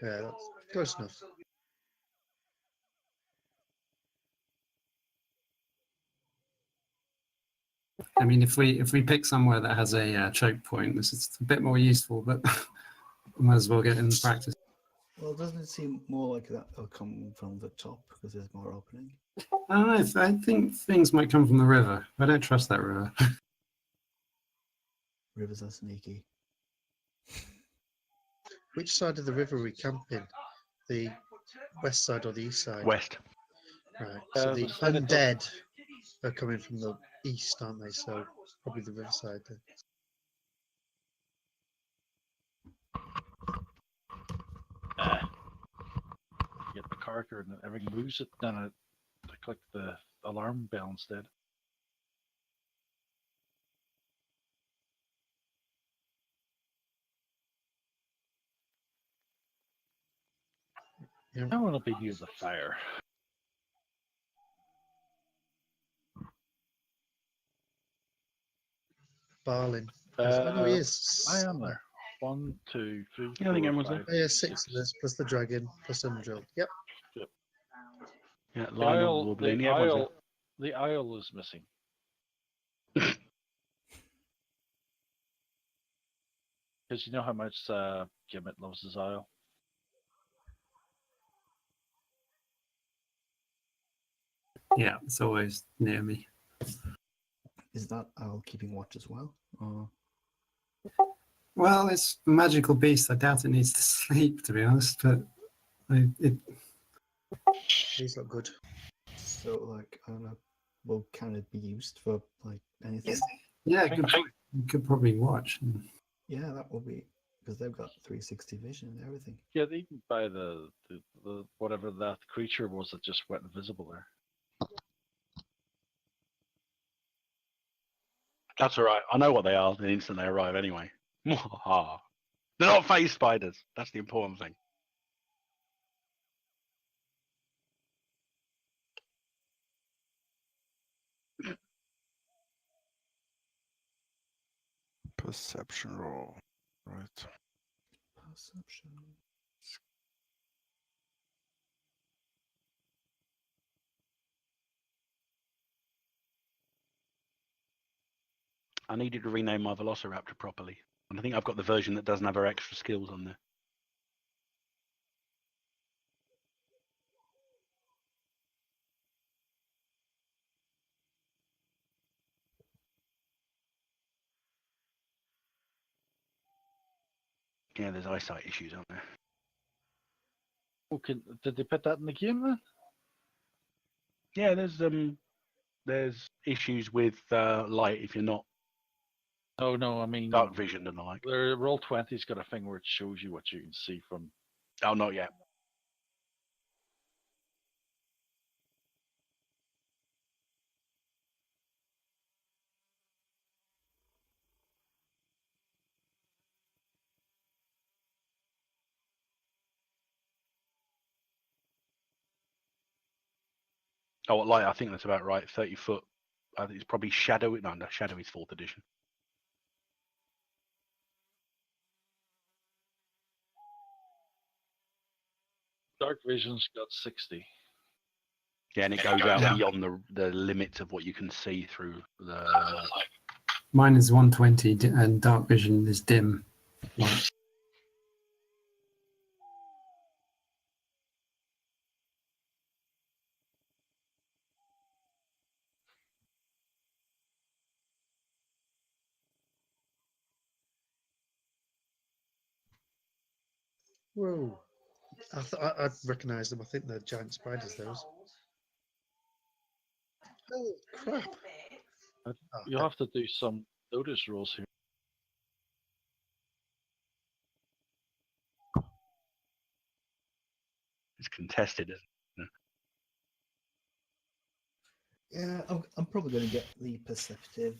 Yeah, that's close enough. I mean, if we pick somewhere that has a choke point, this is a bit more useful, but we might as well get in the practice. Well, doesn't it seem more like that will come from the top because there's more opening? I don't know. I think things might come from the river. I don't trust that river. Rivers are sneaky. Which side of the river are we camping? The west side or the east side? West. Right. So the the side of the- undead are coming from the east, aren't they? So probably the riverside then. You get the character and everything moves it, then I click the alarm bell instead. Yeah. I want to be near the fire. Barlin. Oh no, he Uh, is. I am there. 1, 2, 3, Yeah, I think 4, everyone's there. 5, Oh, yeah, 6 6. of us plus the dragon plus Undrill. Yep. Yeah, The Lionel, aisle, Wobbling, everyone's the aisle is missing. Because you know how much Gimmet loves his aisle. Yeah, it's always near me. Is that owl keeping watch as well? Or Well, it's a magical beast. I doubt it needs to sleep, to be honest. But it He's not good. so like I don't know. Well, can it be used for like anything? yeah, it could probably watch. Yeah, that will be because they've got 360 vision and everything. Yeah, they can buy the whatever that creature was that just went invisible there. That's all right. I know what they are the instant they arrive anyway. They're not phase spiders. That's the important thing. Perception roll. Right. Perception. I needed to rename my Velociraptor properly. And I think I've got the version that doesn't have her extra skills on there. Yeah, there's eyesight issues, aren't there? Okay, did they put that in the game then? Yeah, there's issues with light if you're not Oh no, I mean dark vision and the like. their roll 20's got a thing where it shows you what you can see from. Oh, not yet. Oh, what light? I think that's about right. 30 foot. I think it's probably Shadow. No, Shadow is 4th edition. Dark vision's got 60. Yeah, and it goes out beyond the limits of what you can see through the. Mine is 120 and dark vision is dim. Light. Whoa. I'd recognise them. I think they're giant spiders, those. Oh, crap. You have to do some Lotus rules here. It's contested, isn't it? Yeah, I'm probably going to get the perceptive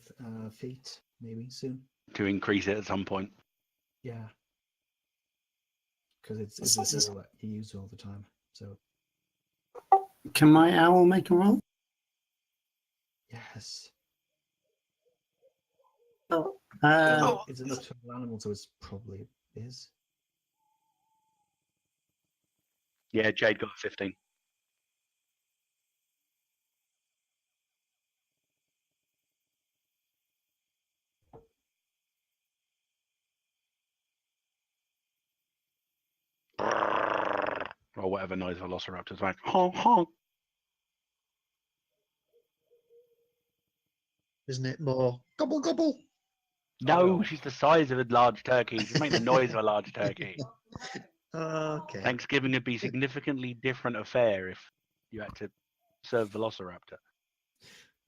feat maybe soon. To increase it at some point. Yeah, because it's a skill that you use all the time. So Can my owl make a roll? yes, Uh, it's a nocturnal animal, so it's probably is. Yeah, Jade got a 15. Or whatever noise velociraptors make. Honk, honk. Isn't it more gobble gobble? No, well. she's the size of a large turkey. She's making the noise of a large turkey. Okay. Thanksgiving would be a significantly different affair if you had to serve velociraptor.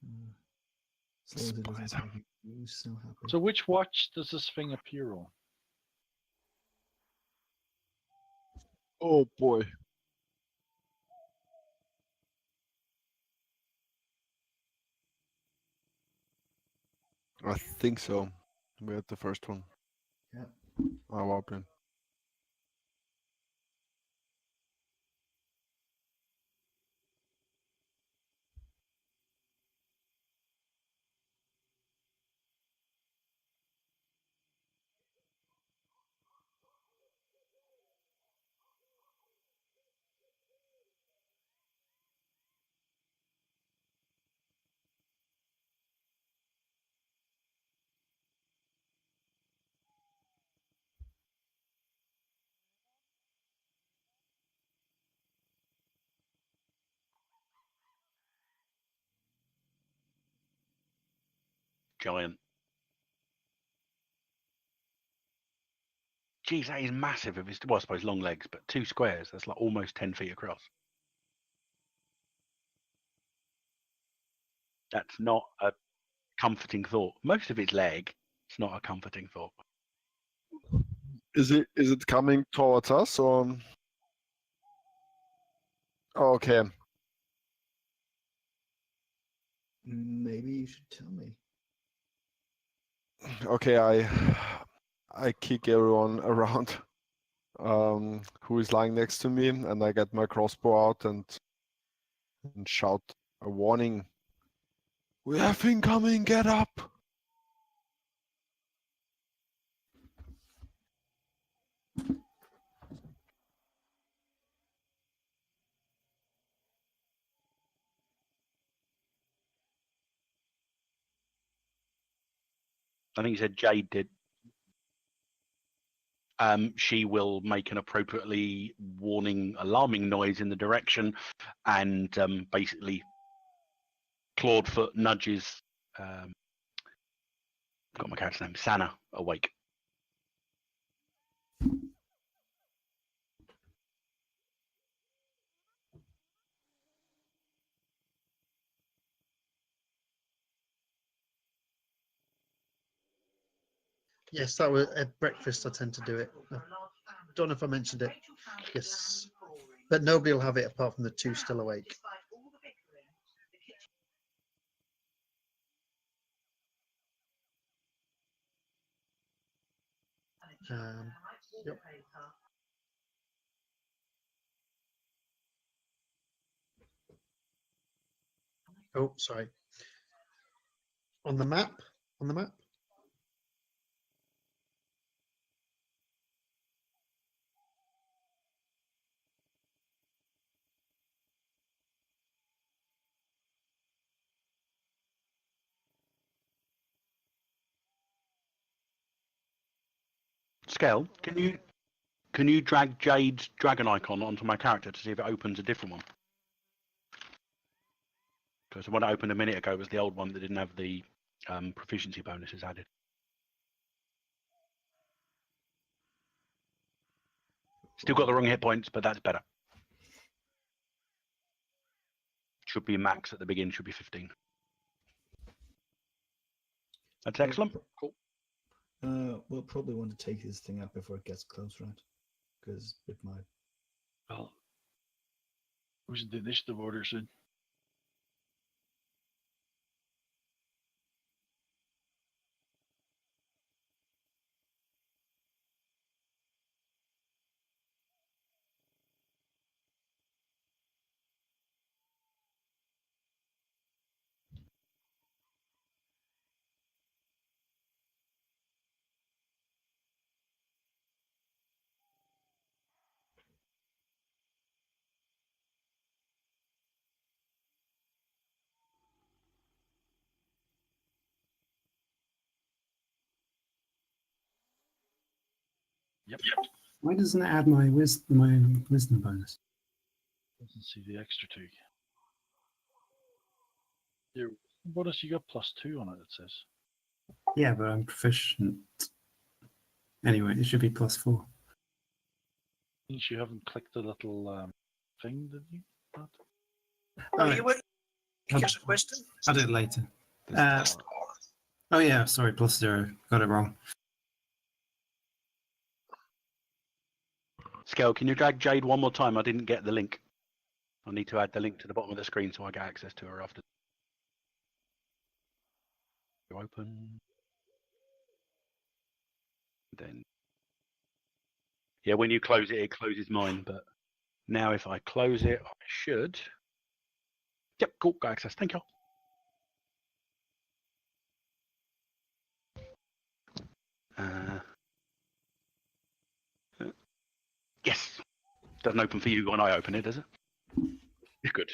As long as it doesn't sound like you, so happy. So which watch does this thing appear on? Oh boy. I think so. We had the first one. Yeah. I'll open. Giant. Geez, that is massive. If it's, well, I suppose long legs, but 2 squares, that's like almost 10 feet across. That's not a comforting thought. Most of its leg, it's not a comforting thought. Is it coming towards us or? Oh, okay. Maybe you should tell me. Okay, I kick everyone around who is lying next to me, and I get my crossbow out and shout a warning. We have incoming, get up! I think you said Jade did. She will make an appropriately warning, alarming noise in the direction, and basically, Clawedfoot nudges. Got my character's name, Sana, awake. Yes, that was at breakfast. I tend to do it. I don't know if I mentioned it. Yes, but nobody will have it apart from the 2 still awake. Yep. Oh, sorry. On the map. On the map. Skell, can you drag Jade's dragon icon onto my character to see if it opens a different one? Because the one I opened a minute ago was the old one that didn't have the proficiency bonuses added. Still got the wrong hit points, but that's better. Should be max at the beginning, should be 15. That's excellent. Cool. We'll probably want to take this thing out before it gets close, right? Because it might. Well, who's the initiative order soon? Yep. Why doesn't it add my wisdom bonus? Doesn't see the extra 2. Your bonus, you got +2 on it, it says. Yeah, but I'm proficient. Anyway, it should be +4. Means you haven't clicked the little thing, did you? Not? Oh, you were here's a question. I'll do it later. This Oh yeah, sorry, +0. Got it wrong. Skel, can you drag Jade one more time? I didn't get the link. I need to add the link to the bottom of the screen so I get access to her after. You open. Then. Yeah, when you close it, it closes mine. But now if I close it, I should. Yep, cool, got access. Thank you. Yes. Doesn't open for you when I open it, does it? Good.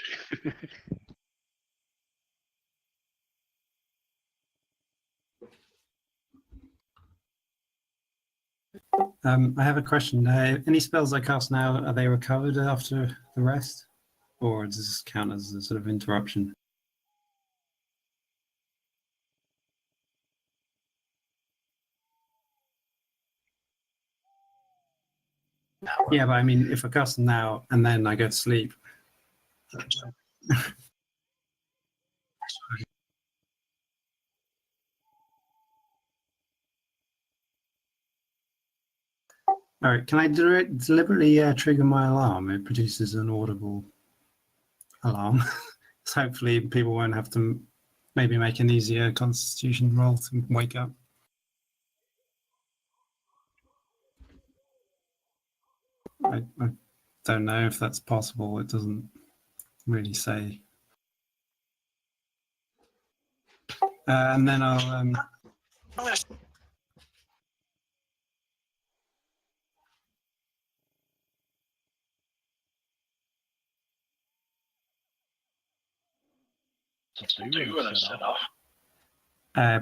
I have a question. Any spells I cast now, are they recovered after the rest? Or does this count as a sort of interruption? Yeah, but I mean, if I cast them now and then I go to sleep. All right, can I deliberately trigger my alarm? It produces an audible alarm. So hopefully people won't have to maybe make an easier constitution roll to wake up. I don't know if that's possible. It doesn't really say. And then I'll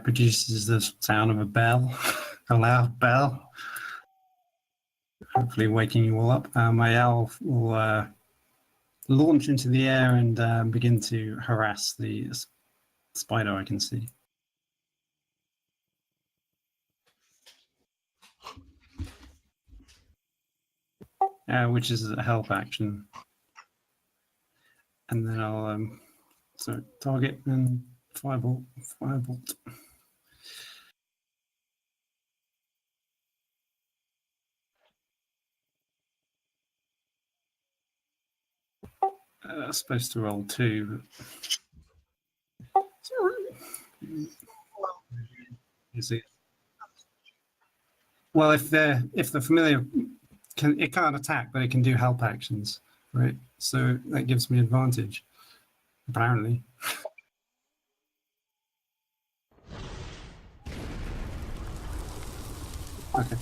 produces the sound of a bell, a loud bell. Hopefully waking you all up. My owl will launch into the air and begin to harass the spider I can see. Which is a help action. And then I'll target and firebolt. Supposed to roll 2. Is it? Well, if the familiar it can't attack, but it can do help actions, right? So that gives me advantage, apparently. Okay.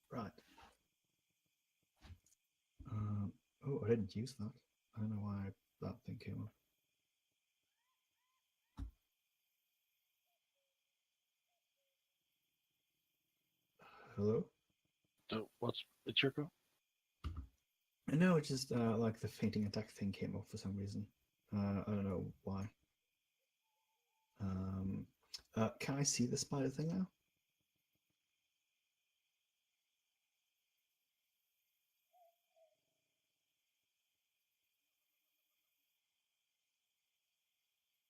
Right. Oh, I didn't use that. I don't know why that thing came up. Hello? So what's it's your go? No, it's just like the fainting attack thing came off for some reason. I don't know why. Can I see the spider thing now?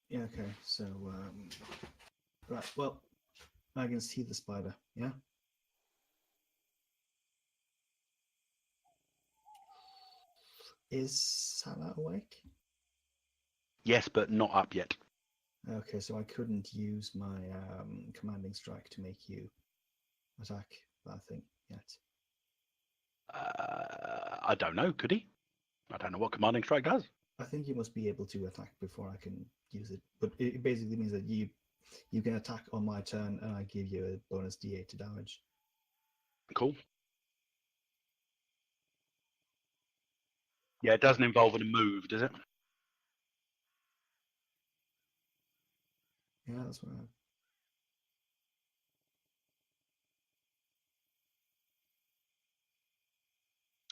Yeah, okay, so, right, well, I can see the spider, yeah? Is Sana awake? Yes, but not up yet. Okay, so I couldn't use my commanding strike to make you attack that thing yet. I don't know. Could he? I don't know what commanding strike does. I think you must be able to attack before I can use it, but it basically means that you can attack on my turn, and I give you a bonus d8 to damage. Cool. Yeah, it doesn't involve a move, does it? Yeah, that's what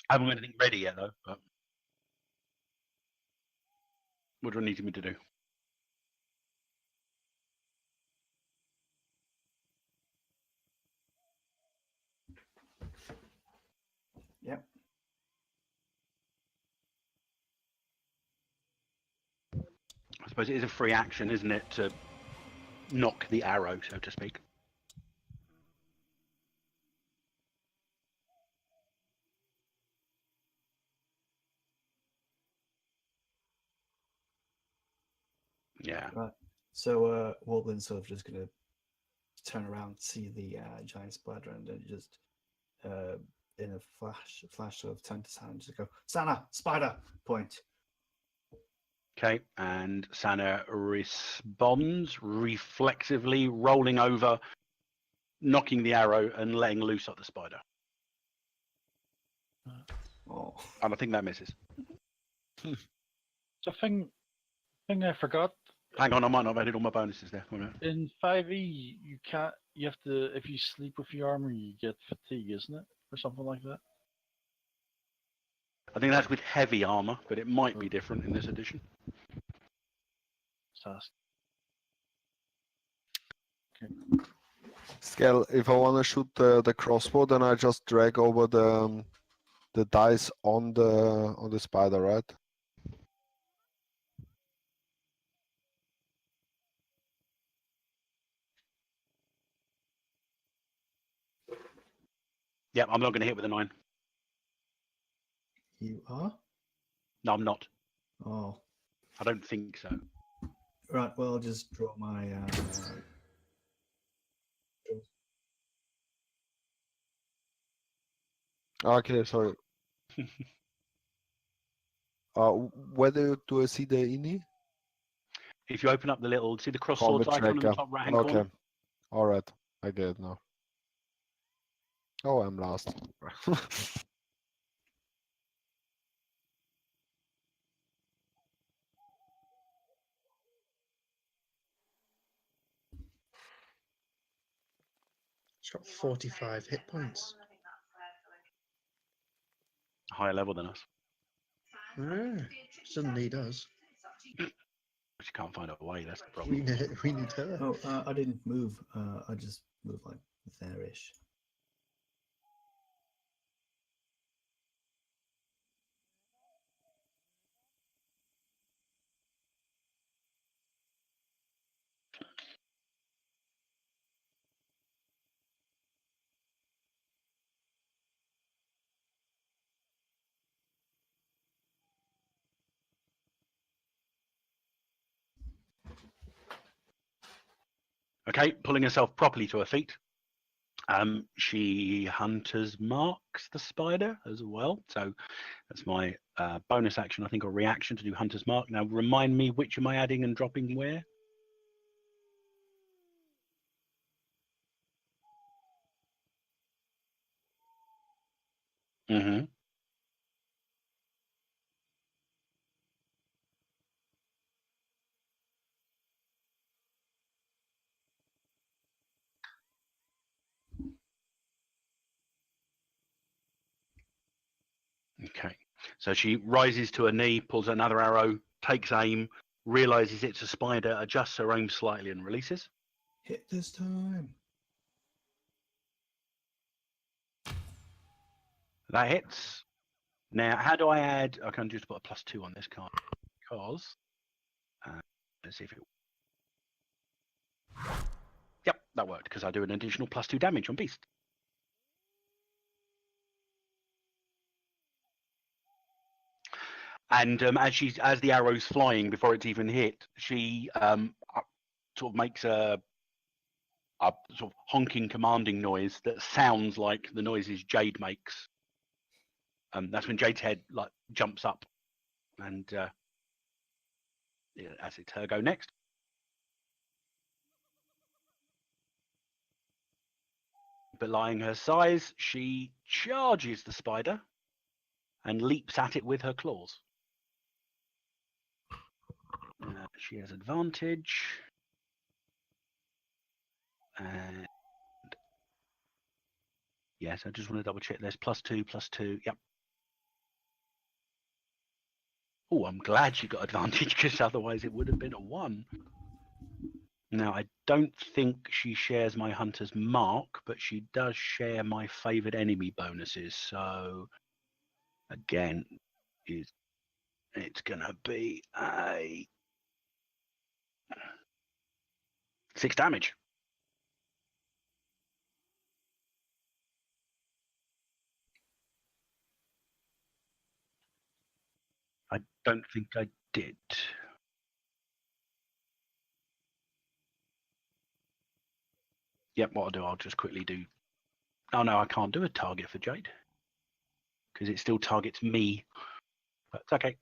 I haven't got anything ready yet, though. But what do I need me to do? Yep. I suppose it is a free action, isn't it, to knock the arrow, so to speak. Yeah. Right. So Warblin's sort of just gonna turn around, see the giant spider, and then just in a flash sort of turn to Sana and just go, Sana, spider, point. Okay, and Sana responds reflexively, rolling over, knocking the arrow, and letting loose at the spider. Oh. And I think that misses. So thing I forgot. Hang on, I might not have added all my bonuses there. Wait a minute. In 5e, you can't. You have to. If you sleep with your armor, you get fatigue, isn't it, or something like that? I think that's with heavy armor, but it might be different in this edition. Just ask. Scale, if I want to shoot the crossbow, then I just drag over the dice on the spider, right? Yeah, I'm not going to hit with a 9. You are? No, I'm not. Oh. I don't think so. Right, well, I'll just draw my Okay, sorry. Whether do I see the ini? If you open up the little, see the cross Combat swords icon in the tracker. top right hand Okay. corner? All right, I get it now. Oh, I'm last. It's got 45 hit points. Higher level than us. Ah, doesn't need us. But you can't find a way, that's the We problem. need her. Oh, I didn't move. I just moved like there-ish. Okay, pulling herself properly to her feet. She hunters marks the spider as well. So that's my bonus action, I think, or reaction to do hunter's mark. Now, remind me, which am I adding and dropping where? Mm-hmm. Okay. So she rises to her knee, pulls another arrow, takes aim, realizes it's a spider, adjusts her aim slightly, and releases. Hit this time. That hits. Now, how do I add? I can just put a +2 on this card because let's see if it. Yep, that worked because I do an additional +2 damage on beast. And as the arrow's flying before it's even hit, she sort of makes a sort of honking, commanding noise that sounds like the noises Jade makes. That's when Jade's head like jumps up, and as it's her go next. Belying her size, she charges the spider and leaps at it with her claws. She has advantage. And yes, I just want to double check. There's +2. Yep. Oh, I'm glad she got advantage because otherwise it would have been a 1. Now, I don't think she shares my hunter's mark, but she does share my favored enemy bonuses. So, again, it's going to be a 6 damage. I don't think I did. Yep, what I'll do, I'll just quickly do. Oh no, I can't do a target for Jade because it still targets me. But it's okay.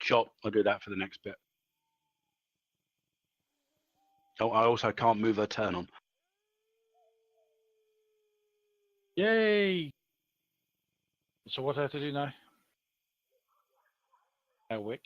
Sure, I'll do that for the next bit. Oh, I also can't move her turn on. Yay! So what do I have to do now? A wick.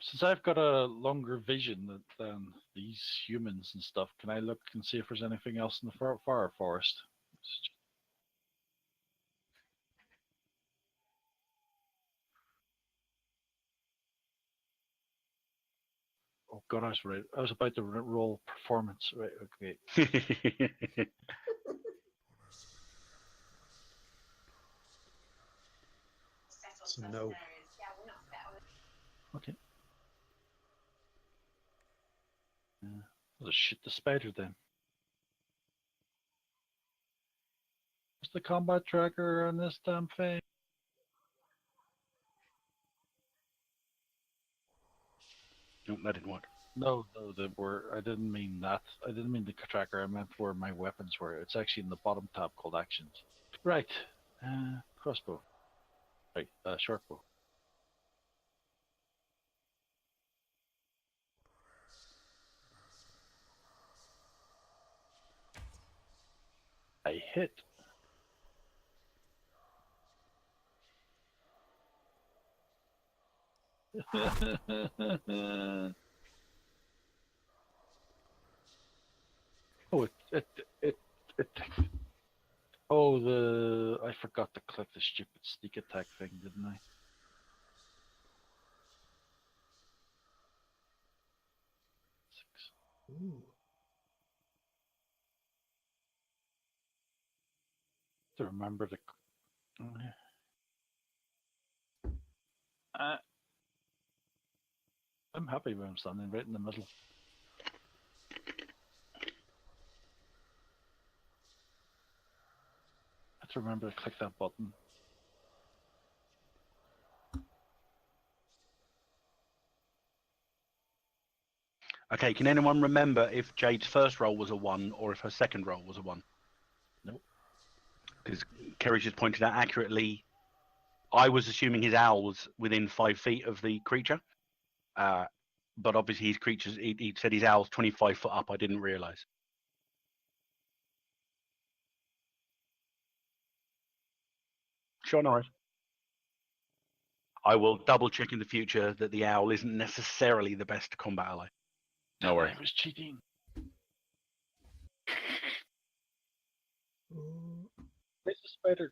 Since I've got a longer vision than these humans and stuff, can I look and see if there's anything else in the far forest? Oh God, I was right. I was about to roll performance. Right. Okay. So no. Okay. Let's shoot the spider then. What's the combat tracker on this damn thing? Nope, that didn't work. No, I didn't mean that. I didn't mean the tracker. I meant where my weapons were. It's actually in the bottom tab called actions. Right. Crossbow. Right. Short bow. I hit. Oh, it. Oh, I forgot to click the stupid sneak attack thing, didn't I? Ooh. To remember the. I'm happy where I'm standing, right in the middle. I have to remember to click that button. Okay, can anyone remember if Jade's first roll was a 1 or if her second roll was a 1? Nope. Because Kerry just pointed out accurately, I was assuming his owl was within 5 feet of the creature. But obviously his creatures, he said his owl's 25 foot up. I didn't realise. Sure, Norris. I will double check in the future that the owl isn't necessarily the best combat ally. No worry. I was cheating. Where's the spider?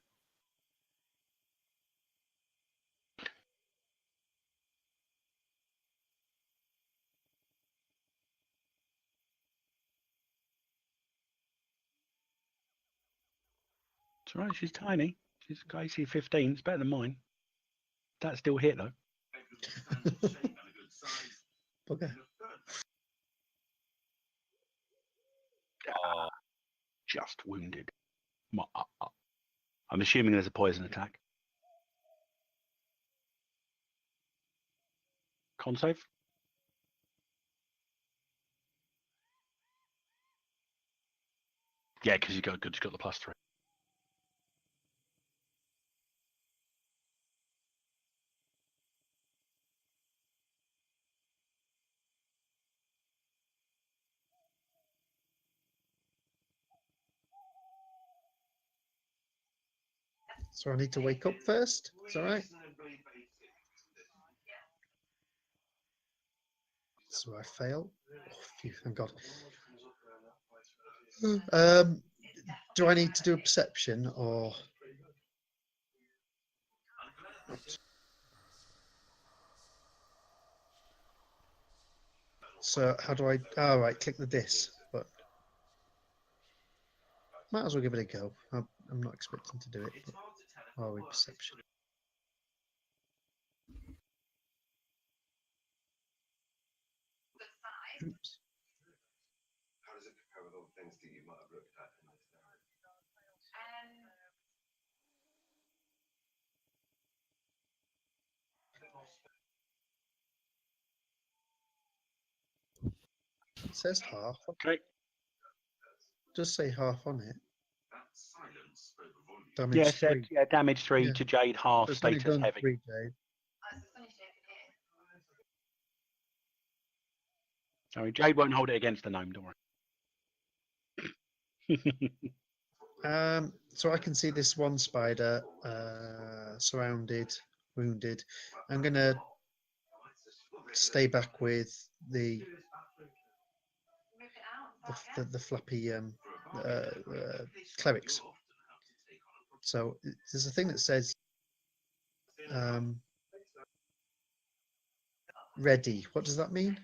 It's all right, she's tiny. She's AC 15. It's better than mine. That's still hit, though. Bugger. Ah, just wounded. I'm assuming there's a poison attack. Con save? Yeah, because you got the +3. So I need to wake up first. Is that right? So I fail. Oh, phew, thank God. Do I need to do a perception or? So how do I? Oh, right, click the dis. But might as well give it a go. I'm not expecting to do it. But, oh, we perception. Oops. It says half. Okay. It does say half on it. Damage Yeah, said, 3. yeah, damage 3 Yeah. to Jade, half So it's only status done heavy. 3, Jade. Sorry, Jade won't hold it against the gnome, don't worry. So I can see this one spider surrounded, wounded. I'm gonna stay back with the flappy clerics. So there's a thing that says ready. What does that mean?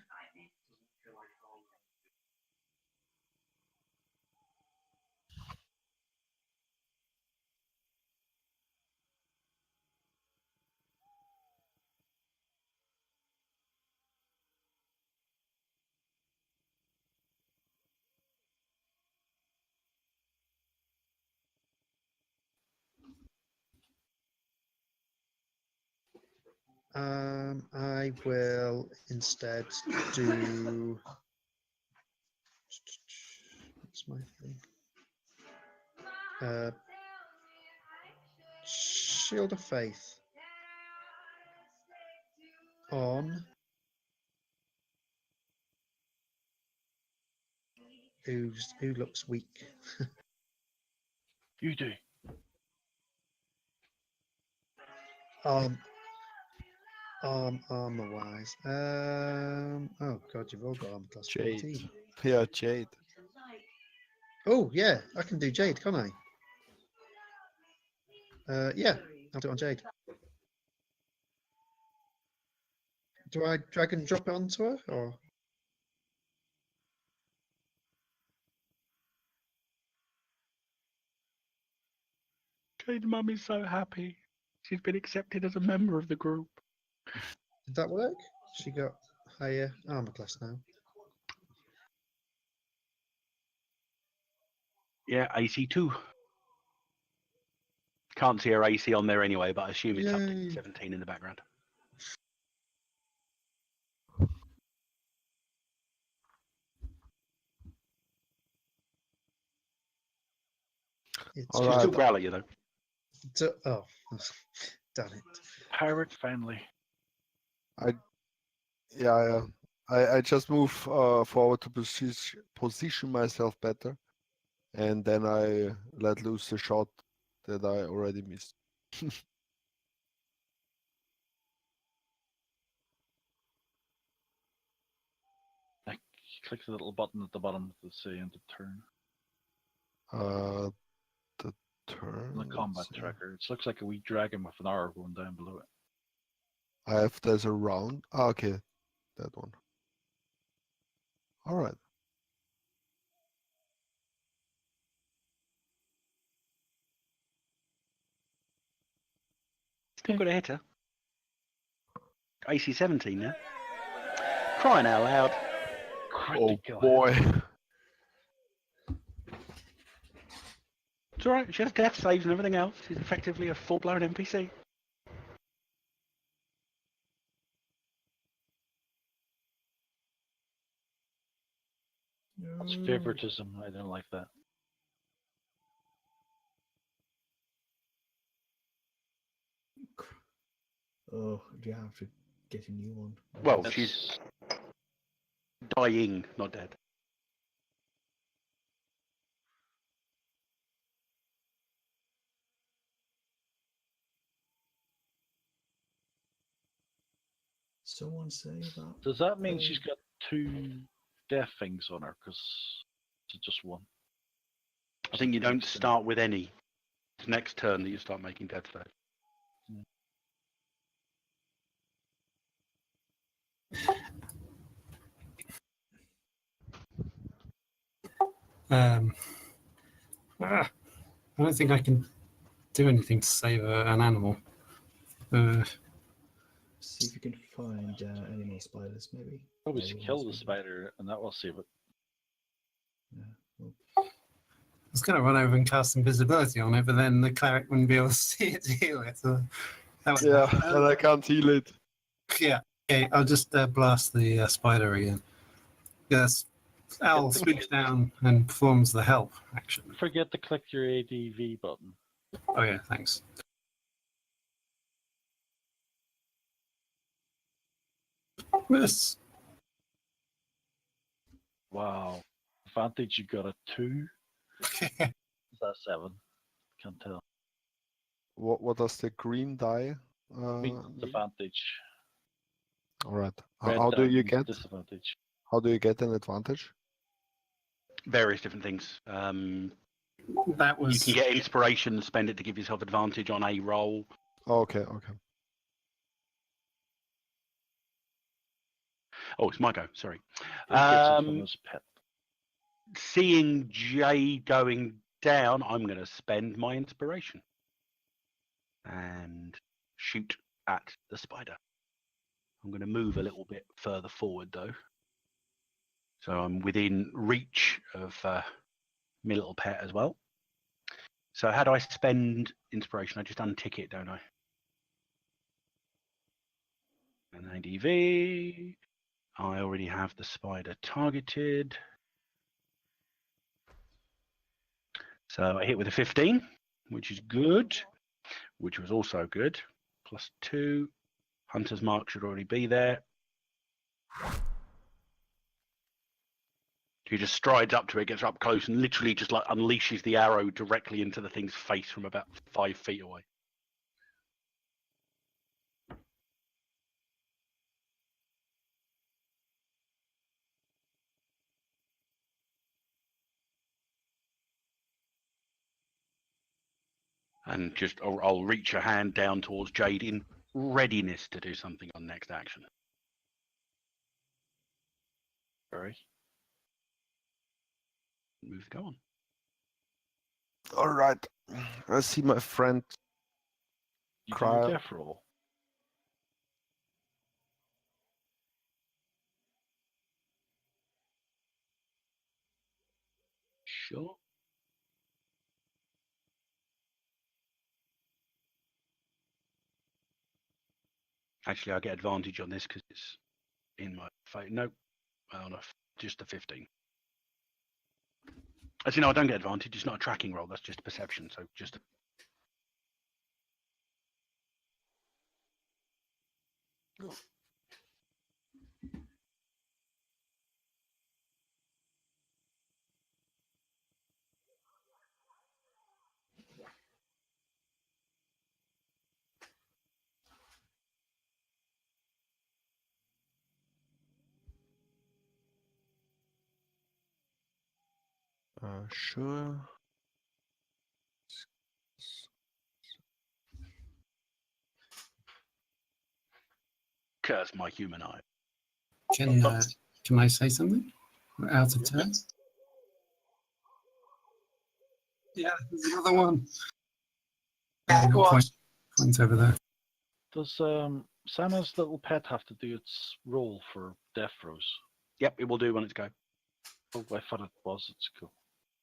I will instead do. What's my thing? Shield of Faith on who looks weak. You do. Armor wise. Oh God, you've all got armor class Jade. 14. Yeah, Jade. Oh yeah, I can do Jade, can't I? Yeah, I'll do it on Jade. Do I drag and drop it onto her, or? Jade Mummy's so happy. She's been accepted as a member of the group. Did that work? She got higher armor class now. Yeah, AC 2. Can't see her AC on there anyway, but I assume it's up Yay. to 17 in the background. It's All She'll right. still growl at you, though. oh, damn it. Pirate family. Yeah. I just move forward to position myself better, and then I let loose the shot that I already missed. Click the little button at the bottom to say end of turn. The turn. On the combat let's see. tracker. It looks like a wee dragon with an arrow going down below it. I have there's a round. Ah, okay, that one. All right. Still got a hitter. AC 17 now. Crying out loud. Oh Critical hit. boy. It's alright, she has death saves and everything else. She's effectively a full-blown NPC. That's favoritism. I don't like that. Oh, do you have to get a new one? Well, That's- she's dying, not dead. Someone say that. Does that mean she's got 2 death things on her? Because it's just one. I think you don't start with any. It's next turn that you start making death saves. I don't think I can do anything to save an animal. See if you can find any more spiders, maybe. Probably Maybe kill one the spider and that will save it. Yeah. Well, I was going to run over and cast invisibility on it, but then the cleric wouldn't be able to see it to heal it. So that was Yeah, and I can't heal it. Yeah. Okay, I'll just blast the spider again. Yes. Owl swoops down and performs the help action. Forget to click your ADV button. Oh yeah, thanks. Miss. Wow. Advantage, you got a 2. Is that 7? Can't tell. What does the green die? Means mean? advantage. All right. Red How do die you means get? disadvantage. How do you get an advantage? Various different things. That You was can get inspiration and spend it to give yourself advantage on a roll. Oh, okay, okay. Oh, it's my go, sorry. He gets it from his pet. Seeing Jay going down, I'm going to spend my inspiration and shoot at the spider. I'm going to move a little bit further forward though. So I'm within reach of my little pet as well. So how do I spend inspiration? I just untick it, don't I? And ADV. I already have the spider targeted. So I hit with a 15, which is good, which was also good. +2. Hunter's mark should already be there. He just strides up to it, gets up close, and literally just like unleashes the arrow directly into the thing's face from about 5 feet away. And just I'll reach a hand down towards Jade in readiness to do something on next action. Sorry. Move go on. All right. I see my friend. You do Cry your out. death roll. Sure. Actually, I get advantage on this because it's in my face. Nope. Oh, no, just a 15. Actually, no, I don't get advantage. It's not a tracking roll. That's just a perception. So just a... Sure. Curse my human eye. Can I say something? We're out of turn. Yeah, there's another one. Point over there. Does Santa's little pet have to do its role for death throws? Yep, it will do when it's go. Oh, I thought it was. It's cool.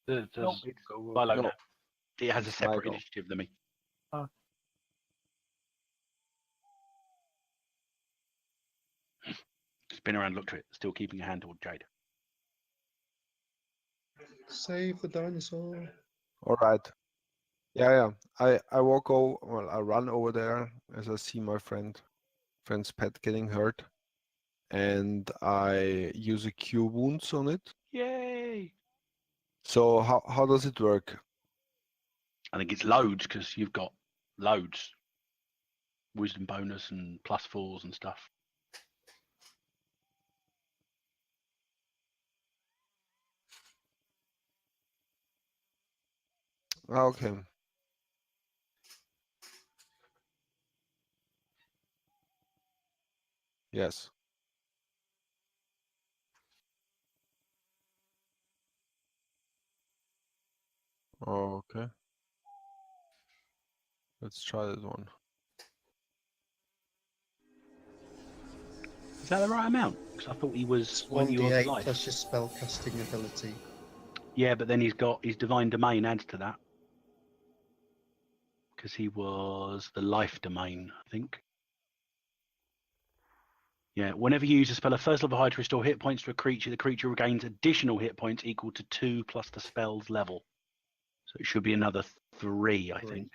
It No, does it's go. Milo No. now. It has a It's my separate go. initiative than me. Ah. Spin around, look to it. Still keeping a hand toward Jade. Save the dinosaur. All right. Yeah. I walk over. Well, I run over there as I see my friend's pet getting hurt, and I use a cure wounds on it. Yay! So how does it work? I think it's loads because you've got loads. Wisdom bonus and +4s and stuff. Okay. Yes. Okay. Let's try this one. Is that the right amount? Because I thought he was It's when you were 1d8 life. plus your spellcasting ability. Yeah, but then he's got his divine domain adds to that. Because he was the life domain, I think. Yeah, whenever you use a spell of first level high to restore hit points to a creature, the creature regains additional hit points equal to 2 plus the spell's level. So it should be another 3, I think.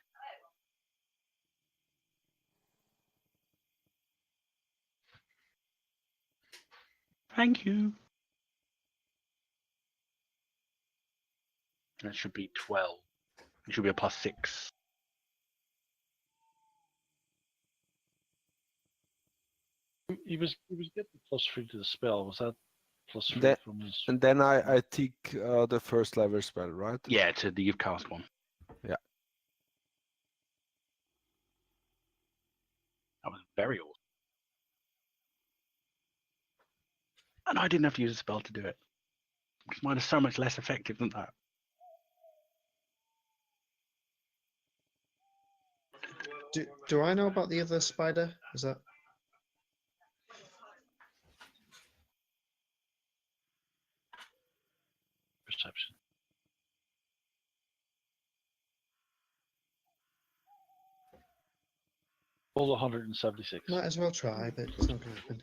Thank you. That should be 12. It should be a +6. He was getting +3 to the spell. Was that +3 That- from his? And then I take the first level spell, right? Yeah, to the you've cast one. Yeah. That was very awesome. And I didn't have to use a spell to do it. Because mine is so much less effective than that. Do I know about the other spider? Is that Perception. Roll 176. might as well try, but it's not going to happen.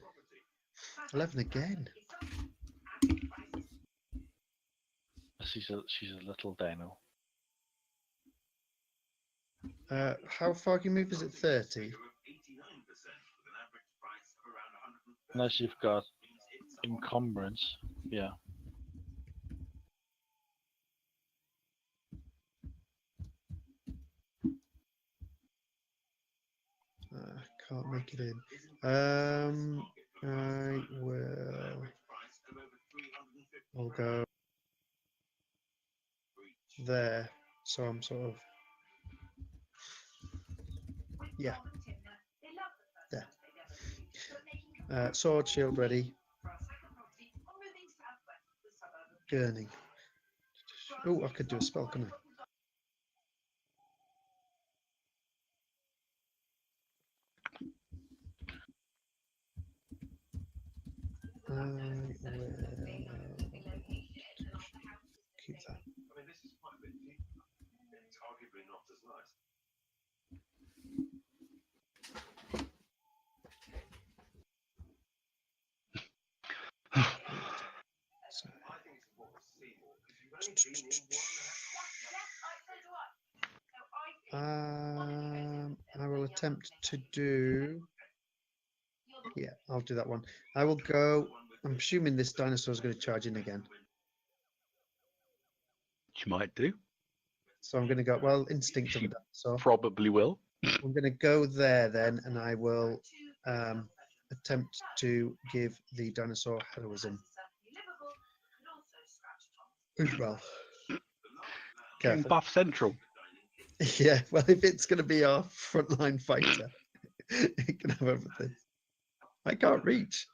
11 again. She's a little dino. How far can you move? Is it 30? Unless you've got encumbrance. Yeah. Can't make it in. I will. I'll go there. So I'm sort of. Yeah. There. Sword, shield ready. Gurning. Oh, I could do a spell, couldn't I? I will keep that. So, I will attempt to do. Yeah, I'll do that one. I will go. I'm assuming this dinosaur is going to charge in again. Which you might do. So I'm going to go. Well, instinct of She a dinosaur. Probably will. I'm going to go there then, and I will attempt to give the dinosaur heroism as well. Getting Careful. buff central. Yeah, well, if it's going to be our frontline fighter, it can have everything. I can't reach.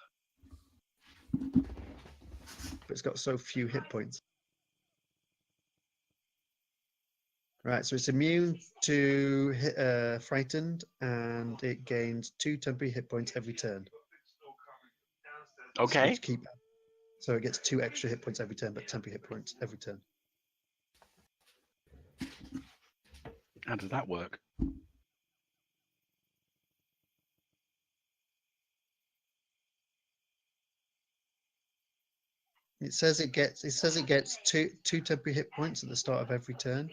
But it's got so few hit points. Right, so it's immune to frightened, and it gains 2 temporary hit points every turn. Okay. So it gets 2 extra hit points every turn, but temporary hit points every turn. How does that work? It says it gets two temporary hit points at the start of every turn.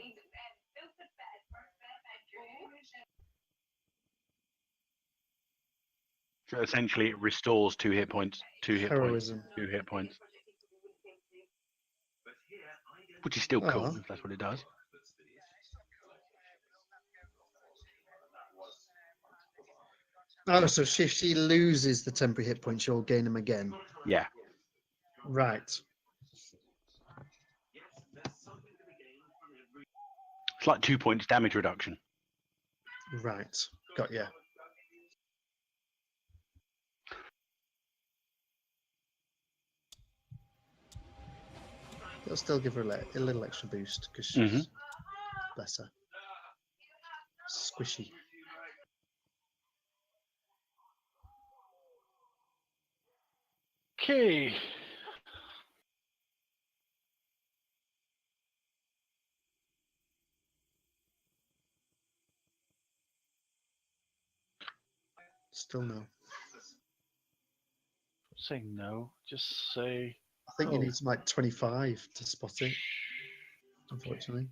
So essentially, it restores 2 hit points, 2 hit Heroism. points, 2 hit points. Which is still cool, Oh. if that's what it does. Oh, so if she loses the temporary hit points, she'll gain them again. Yeah. Right. It's like 2 points damage reduction. Right. Got ya. It'll still give her a little extra boost because she's bless her. Squishy. Okay. Still no. Say no. Just say. I think you Oh. need some like 25 to spot it. Unfortunately.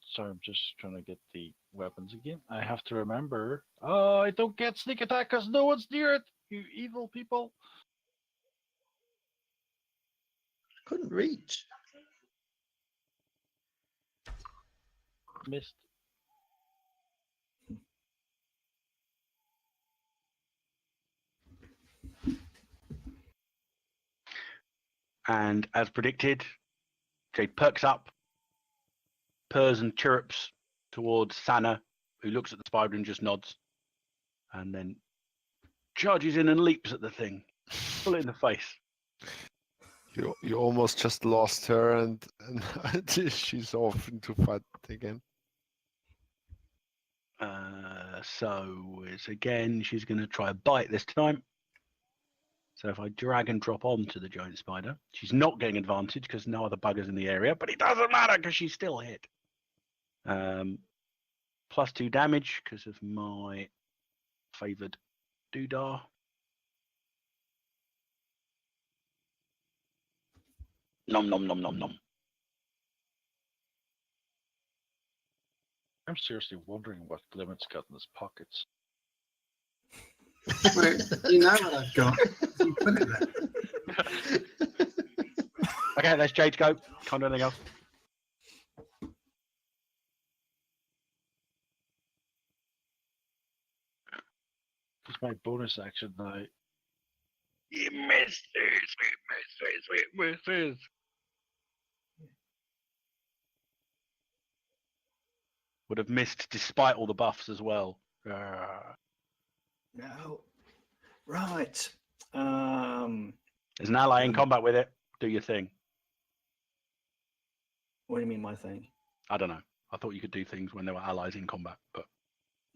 Sorry, I'm just trying to get the weapons again. I have to remember. Oh, I don't get sneak attack because no one's near it. You evil people. Couldn't reach. Missed. And as predicted, Jade perks up, purrs and chirrups towards Sana, who looks at the spider and just nods, and then charges in and leaps at the thing, full in the face. You almost just lost her, and she's off into fight again. So it's again, she's going to try a bite this time. So if I drag and drop onto the giant spider, she's not getting advantage because no other buggers in the area, but it doesn't matter because she's still hit. +2 damage because of my favoured doodah. Nom nom nom nom nom. I'm seriously wondering what Glimmet's got in his pockets. Well, you know what I've got. You put it there. Okay, let's Jade go. Can't do anything else. It's my bonus action now. You missed it, sweet misses. Would have missed despite all the buffs as well. No. Right. There's an ally in combat with it. Do your thing. What do you mean, my thing? I don't know. I thought you could do things when there were allies in combat, but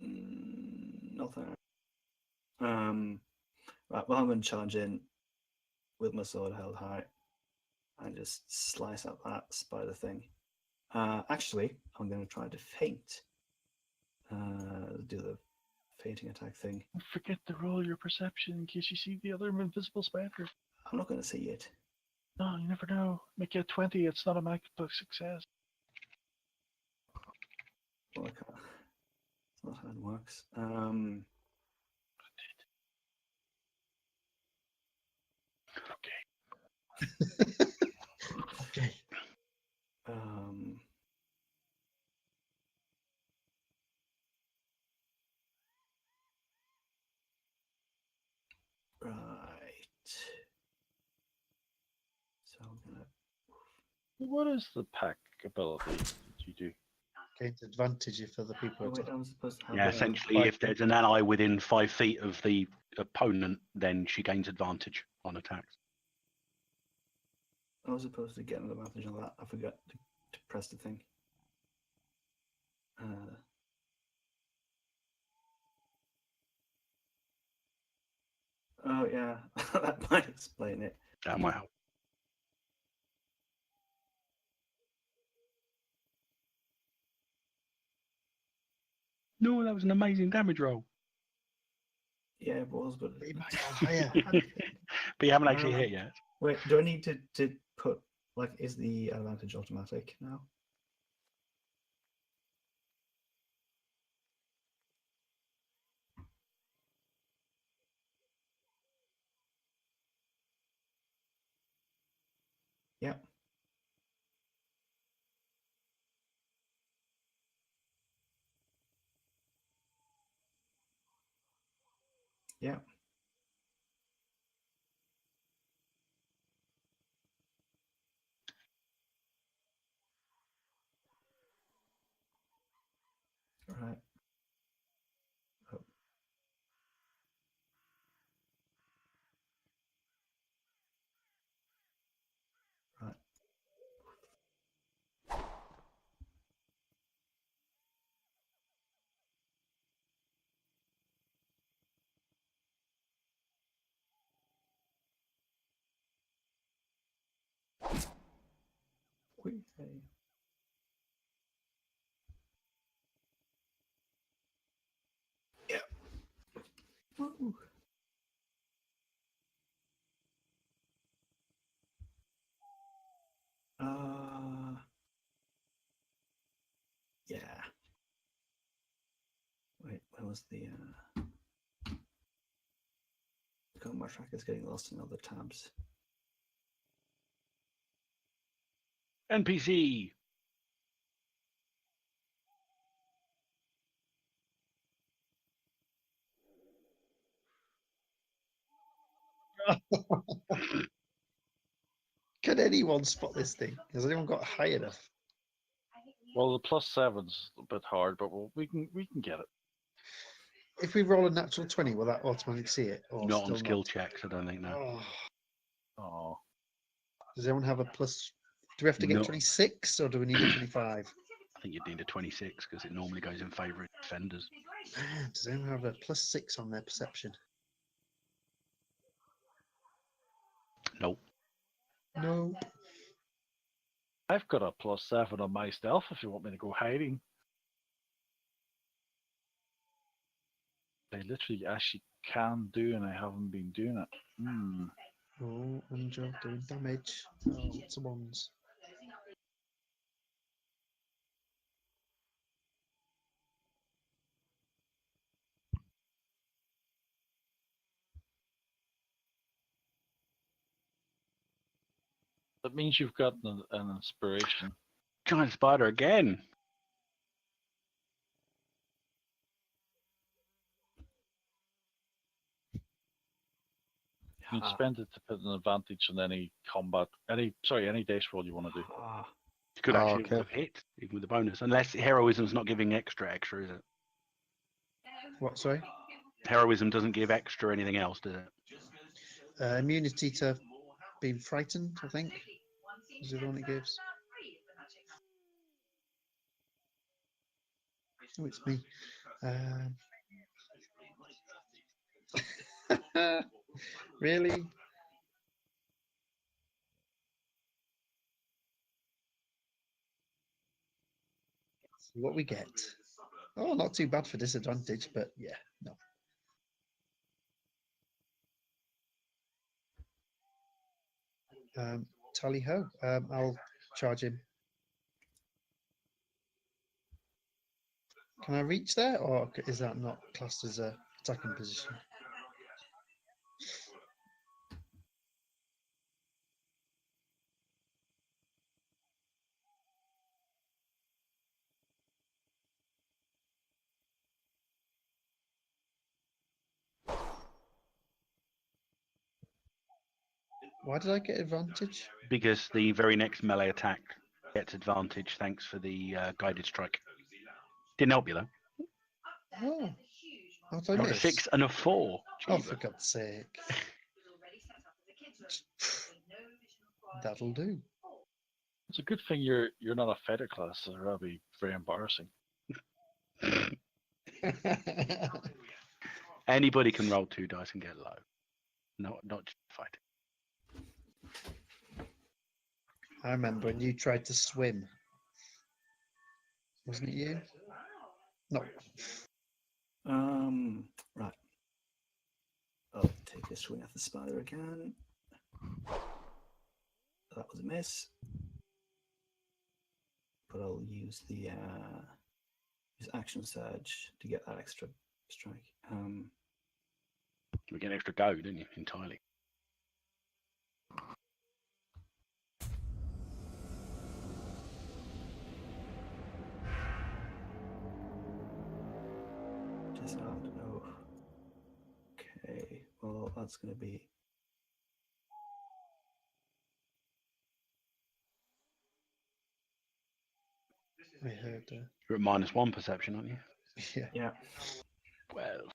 Nothing. Right. Well, I'm going to charge in with my sword held high and just slice up that spider thing. Actually, I'm going to try to feint. Do the fainting attack thing. Don't forget to roll your perception in case you see the other invisible spider. I'm not going to see it. No, you never know. Make it a 20. It's not a magical success. Well, I can't. That's not how it works. Okay. Okay. What is the pack ability that you do? Gains advantage if other people Oh, are wait, attacking. I was supposed to have Yeah, a- essentially, if there's an ally within 5 feet of the opponent, then she gains advantage on attacks. I was supposed to get an advantage on that. I forgot to press the thing. Oh yeah, that might explain it. That might help. No, that was an amazing damage roll. Yeah, it was, but But you might have higher. But you haven't actually hit yet. wait, do I need to put like is the advantage automatic now? Yep. Yep. Right. Oh. Right. Wait, hey. Yep. Woo. Yeah. Wait, where was the combat tracker's getting lost in other tabs. NPC. Can anyone spot this thing? Has anyone got high enough? Well, the +7's a bit hard, but we can get it. If we roll a natural 20, will that automatically see it? Or Not on still skill not? checks, I don't think, no. Oh. Oh, Does anyone have a plus? Do we have to get No. 26 or do we need a 25? I think you'd need a 26 because it normally goes in favour of defenders. Man, does anyone have a +6 on their perception? Nope. No. I've got a +7 on my stealth if you want me to go hiding. I literally actually can do, and I haven't been doing it. Hmm. Oh, Angel doing damage. Oh, lots of ones. That means you've got an inspiration. Giant spider again. You can Ah. spend it to put an advantage on any any dice roll you want to do. Ah. You could Oh, actually okay. have hit, even with the bonus. Unless heroism's not giving extra, is it? What, sorry? Heroism doesn't give extra anything else, does it? Immunity to being frightened, I think, is the one it gives. Oh, it's me. Really? See what we get. Oh, not too bad for disadvantage, but yeah, no. Tally ho. I'll charge him. Can I reach there, or is that not classed as a attacking position? Why did I get advantage? Because the very next melee attack gets advantage thanks for the guided strike. Didn't help you though. Oh, how did I Got a miss? 6 and a 4. Oh, Jeebus. for God's sake. That'll do. It's a good thing you're not a fighter class, so that'll be very embarrassing. Anybody can roll 2 dice and get low. Not just fighting. I remember when you tried to swim. Wasn't it you? No. Right. I'll take a swing at the spider again. That was a miss. But I'll use the use action surge to get that extra strike. You get an extra go, didn't you? Entirely. Just I don't know. Okay, well that's going to be. I heard. You're at -1 perception, aren't you? Yeah. Yeah. Well,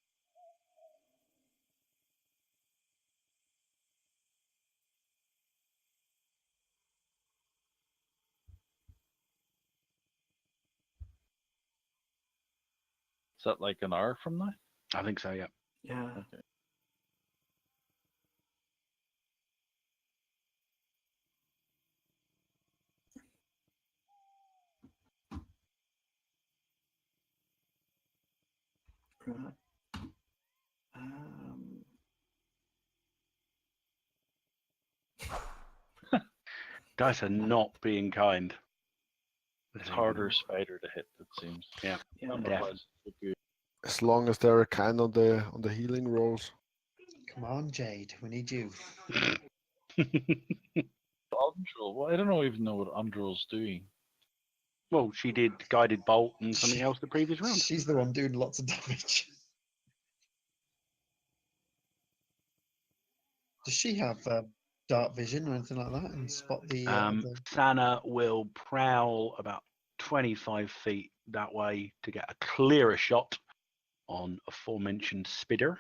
Is that like an hour from now? I think so, yeah. Yeah. Okay. Right. Um, Dice are not being kind. It's harder spider to hit, it seems. Yeah. yeah. Otherwise, it's good. As long as they're kind on the healing rolls. Come on, Jade. We need you. Undril. Well, I don't even know what Undril's doing. Well, she did guided bolt and something else the previous round. She's the one doing lots of damage. Does she have dark vision or anything like that and spot the? Sana will prowl about 25 feet that way to get a clearer shot on aforementioned Spidder.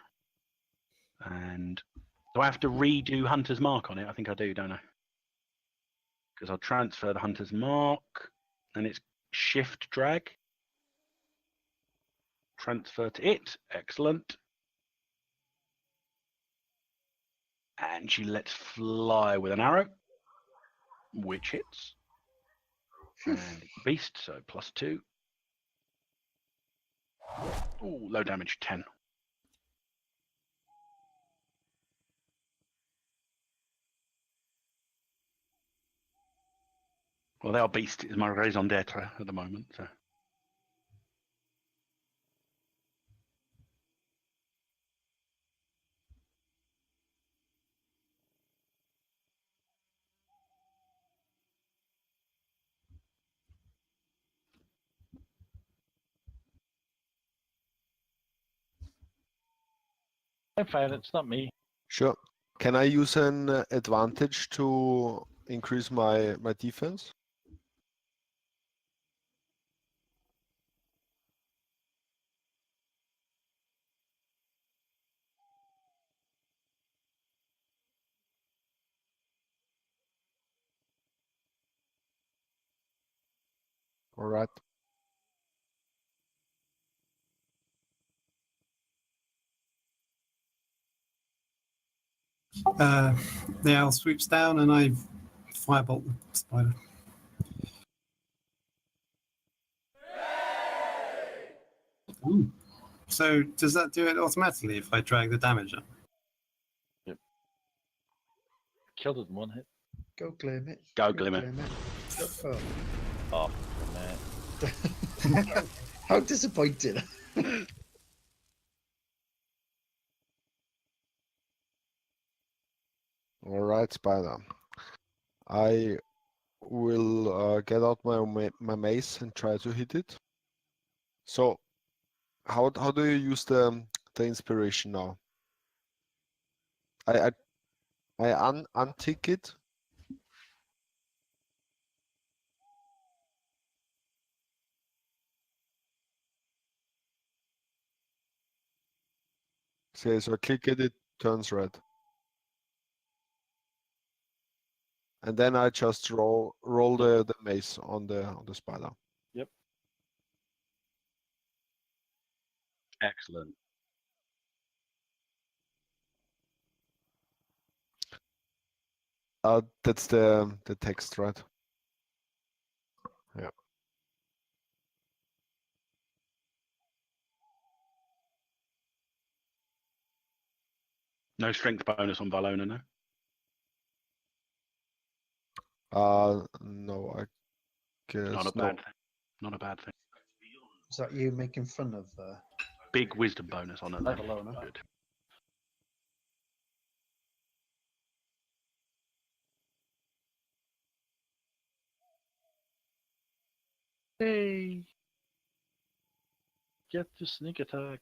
And do I have to redo Hunter's Mark on it? I think I do, don't I? Because I'll transfer the Hunter's Mark and it's shift drag. Transfer to it. Excellent. And she lets fly with an arrow, which hits. And beast, so +2. Ooh, low damage, 10. Well, they are beast is my raison d'etre at the moment. So. I'm fine, it's not me. Sure. Can I use an advantage to increase my defense? All right. The owl swoops down and I firebolt the spider. Ooh. So does that do it automatically if I drag the damage up? Killed it in one hit. Go Glimmer. Go Glimmer. Oh. Oh, man. How disappointed. All right, Spider. I will get out my mace and try to hit it. So, how do you use the inspiration now? I I untick it. Okay, so I click it turns red. And then I just roll the mace on the spider. Excellent. That's the text, right? Yeah. No strength bonus on Valona, no? No, I guess Not a no. bad thing. Not a bad thing. Is that you making fun of Big wisdom bonus on it. Though. Valona? Good. Hey! Get the sneak attack.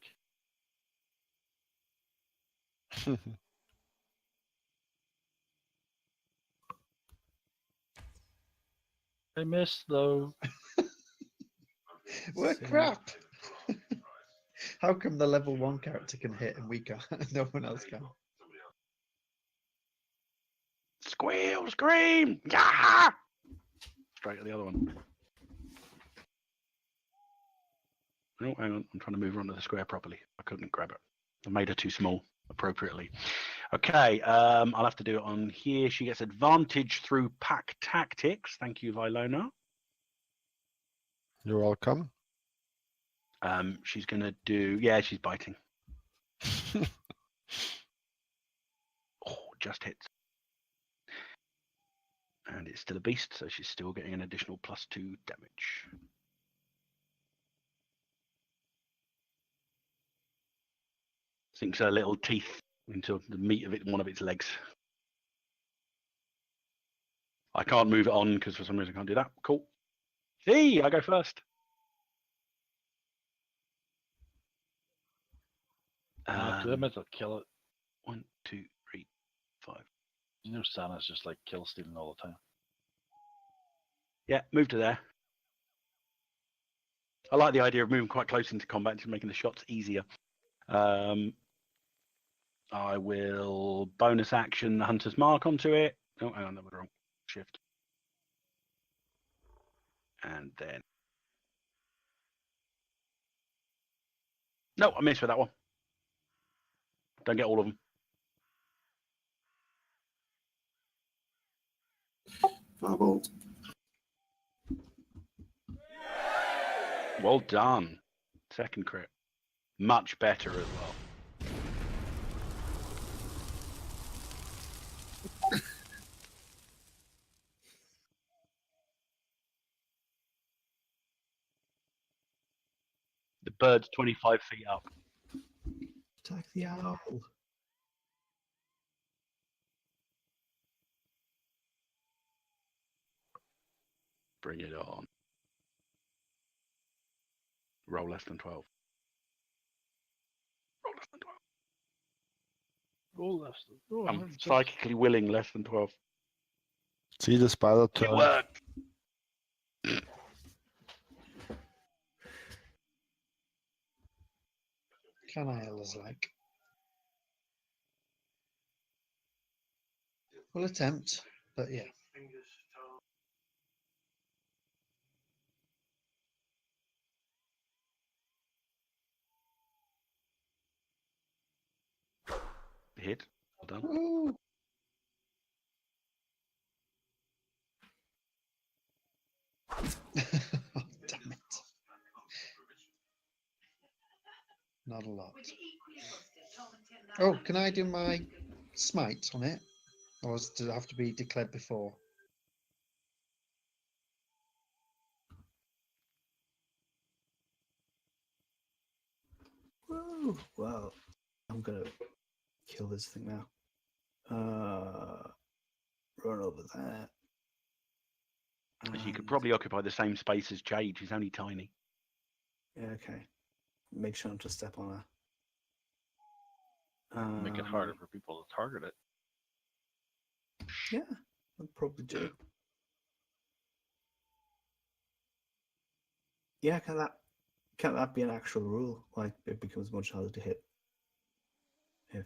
I missed though. We're So- crap. How come the level 1 character can hit and we can't? No one else can. Squeal, scream! Yeah! Straight at the other one. Oh, hang on. I'm trying to move her onto the square properly. I couldn't grab it. I made her too small appropriately. Okay, I'll have to do it on here. She gets advantage through pack tactics. Thank you, Vilona. You're welcome. She's going to do... Yeah, she's biting. Oh, just hits. And it's still a beast, so she's still getting an additional +2 damage. Sinks her little teeth into the meat of one of its legs. I can't move it on because for some reason I can't do that. Cool. See, I go first. Damn it, I'll kill it. 1, 2, 3, 5. You know Santa's just like kill stealing all the time. Yeah, move to there. I like the idea of moving quite close into combat and making the shots easier. I will bonus action the Hunter's Mark onto it. Oh, hang on, that was wrong. Shift. And then... No, I missed with that one. Don't get all of them. Firebolt. Well done. Second crit. Much better as well. The bird's 25 feet up. Attack the owl. Bring it on. Roll less than 12. Roll less than 12. Roll left. Oh, I'm psychically willing less than 12. See the spider It turn. worked. Can I, Ella's like? We'll attempt, but yeah. Hit. Well done. Ooh. Oh, damn it. Not a lot. Oh, can I do my smite on it? Or does it have to be declared before? Woo! Well, I'm gonna kill this thing now. Run over that. You could And- probably occupy the same space as Jade. She's only tiny. Yeah, okay. Make sure not to step on her. Make it harder for people to target it. Yeah, I'd probably do. Yeah, can that be an actual rule? Like it becomes much harder to hit if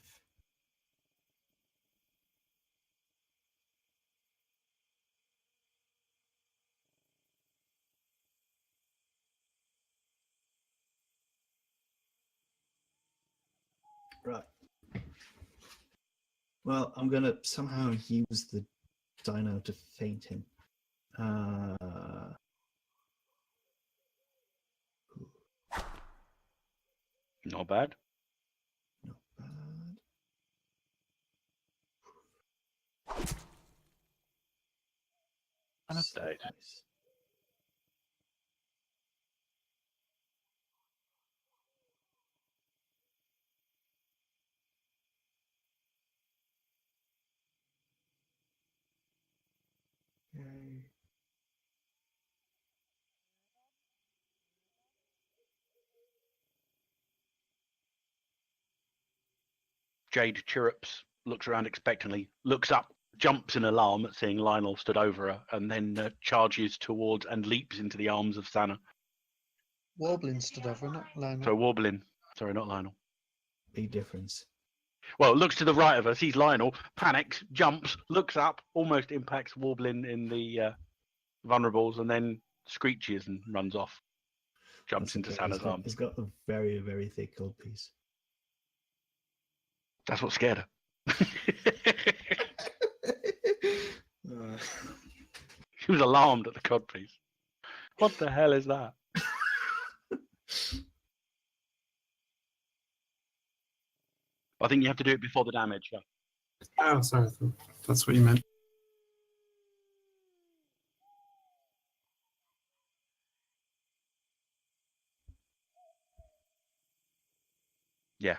right. Well, I'm gonna somehow use the dino to feint him. Not bad. Not bad. And it So died. nice. Yay. Jade chirrups, looks around expectantly, looks up, jumps in alarm at seeing Lionel stood over her, and then charges towards and leaps into the arms of Sana. Warbling stood over, not Lionel. So Warblin, sorry, not Lionel. Big difference. Well, looks to the right of her, sees Lionel, panics, jumps, looks up, almost impacts Warblin in the vulnerables, and then screeches and runs off. Jumps That's into okay. Sana's arms. He's got a very, very thick gold piece. That's what scared her. She was alarmed at the codpiece. What the hell is that? I think you have to do it before the damage. Yeah. Oh, sorry. I thought that's what you meant. Yeah.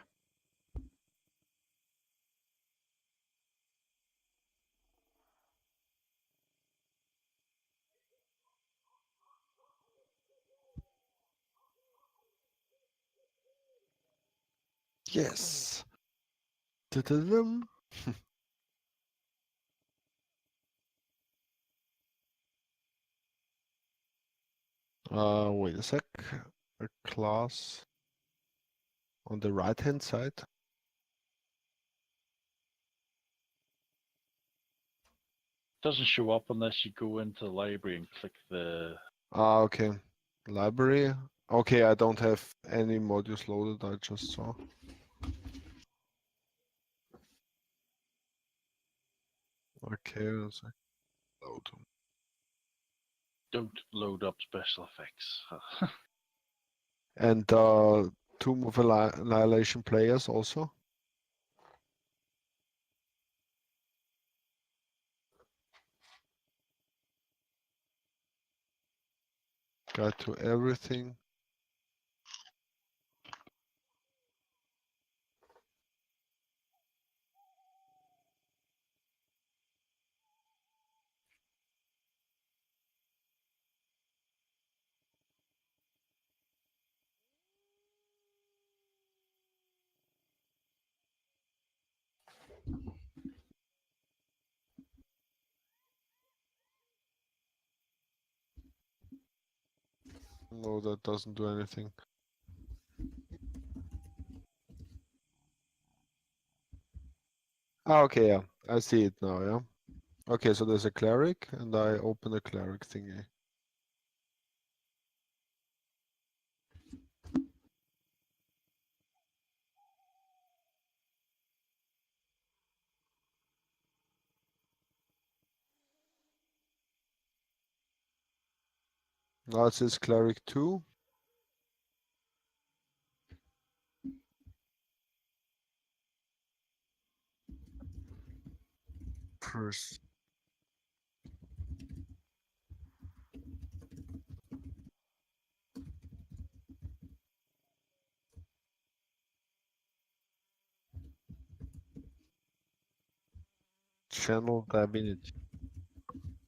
Yes. Da-da-dum. Wait a sec. A class on the right-hand side. Doesn't show up unless you go into the library and click the. Okay. Library. Okay, I don't have any modules loaded, I just saw. Okay, one sec. Load. Don't load up special effects. And Tomb of Annihilation players also. Guide to everything. No, that doesn't do anything. Ah, okay, yeah. I see it now, yeah. Okay, so there's a cleric, and I open the cleric thingy. Now it says cleric 2. First. Channel divinity.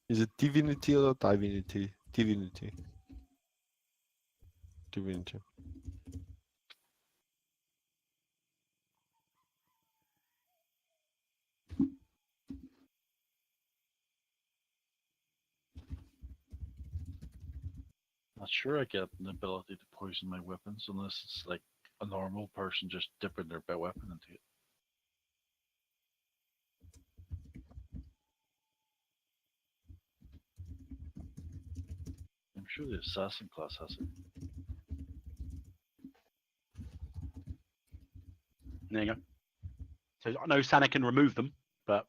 Is it divinity or divinity? Divinity. Divinity. not sure I get an ability to poison my weapons unless it's like a normal person just dipping their weapon into it. I'm sure the assassin class has it. There you go. So I know Sana can remove them, but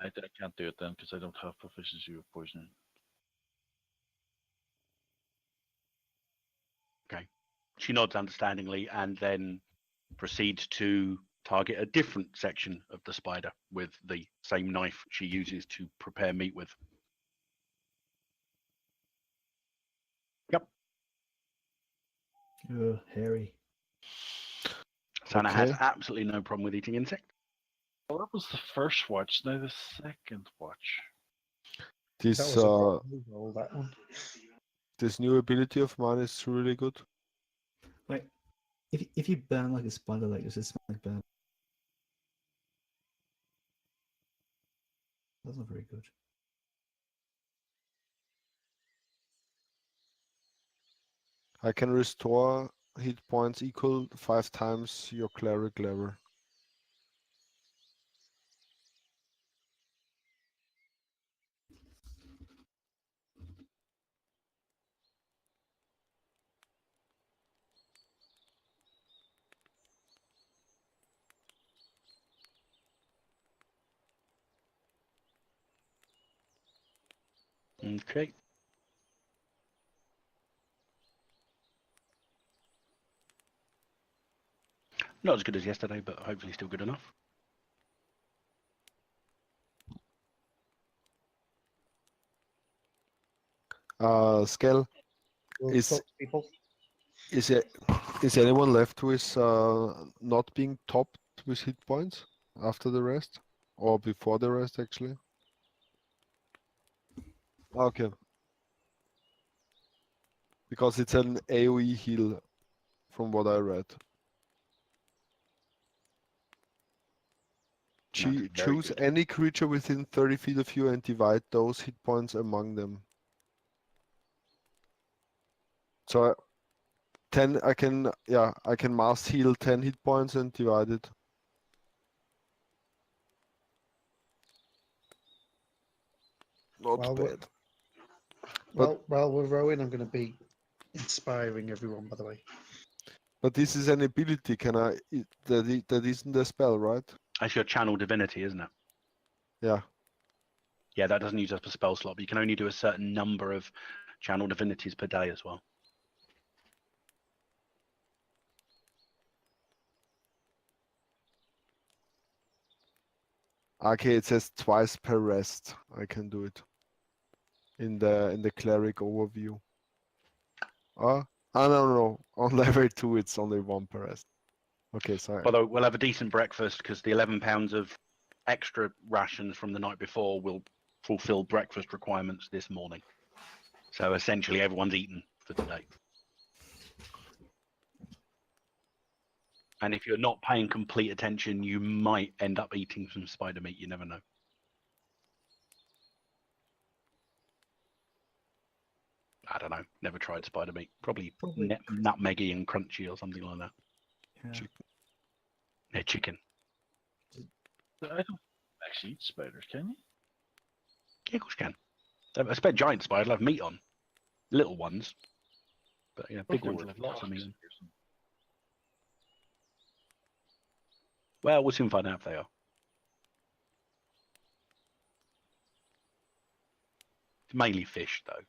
I can't do it then because I don't have proficiency with poisoning. she nods understandingly and then proceeds to target a different section of the spider with the same knife she uses to prepare meat with. Ugh, hairy. Sana has Okay. absolutely no problem with eating insects. Well, that was the first watch. Now the second watch. That This was a roll, that one. this new ability of mine is really good. Like, if you burn like a spider, like does it smell like burn? That's not very good. I can restore hit points equal 5 times your cleric level. Okay. Not as good as yesterday, but hopefully still good enough. Skell, We'll Is- talk to people. is anyone left with not being topped with hit points after the rest? Or before the rest, actually? Okay. Because it's an AoE heal, from what I read. That's very Choose good. any creature within 30 feet of you and divide those hit points among them. So 10, I can mass heal 10 hit points and divide it. Not Well, bad. While we're rowing, I'm going to be inspiring everyone, by the way. But this is an ability. That isn't a spell, right? That's your channel divinity, isn't it? Yeah. Yeah, that doesn't use up a spell slot, but you can only do a certain number of channel divinities per day as well. Okay, it says twice per rest. I can do it. In the cleric overview. No. On level 2 it's only 1 per rest. Okay, sorry. Although we'll have a decent breakfast because the 11 pounds of extra rations from the night before will fulfill breakfast requirements this morning. So essentially everyone's eaten for today. And if you're not paying complete attention, you might end up eating some spider meat. You never know. I don't know. Never tried spider meat. Probably nutmeggy and crunchy or something like that. Yeah. Yeah, chicken. I don't actually eat spiders, can you? Yeah, of course you can. I expect giant spiders will have meat on. Little ones. But yeah, big They ones were will have lots of meat on. toxic or something. Well, we'll soon find out if they are. It's mainly fish, though.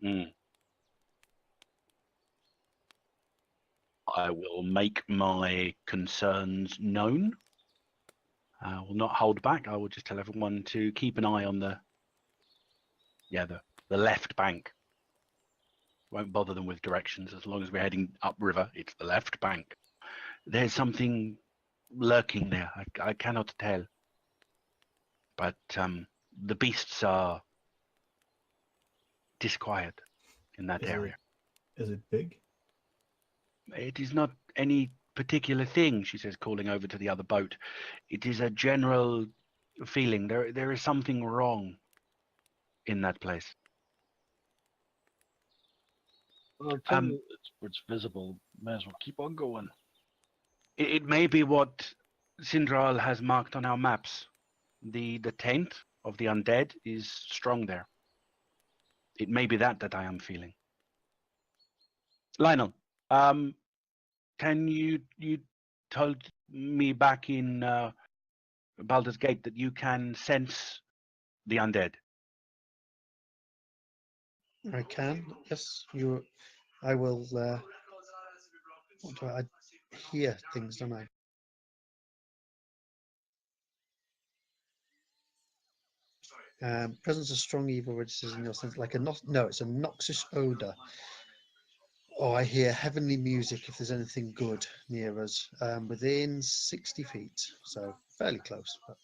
Mm. I will make my concerns known I will not hold back. I will just tell everyone to keep an eye on the left bank. Won't bother them with directions as long as we're heading upriver. It's the left bank. There's something lurking there. I cannot tell, but the beasts are disquiet in that area. Is it big? It is not any particular thing, she says, calling over to the other boat. It is a general feeling. There is something wrong in that place. Well, I'll tell you, it's visible. May as well keep on going. It may be what Sindral has marked on our maps. The taint of the undead is strong there. It may be that I am feeling. Lionel, can you told me back in Baldur's Gate that you can sense the undead? I can. Yes, you. I will. What do I hear things, don't I? Presence of strong evil registers in your sense, like a no, it's a noxious odor. Oh, I hear heavenly music if there's anything good near us, within 60 feet, so fairly close. But...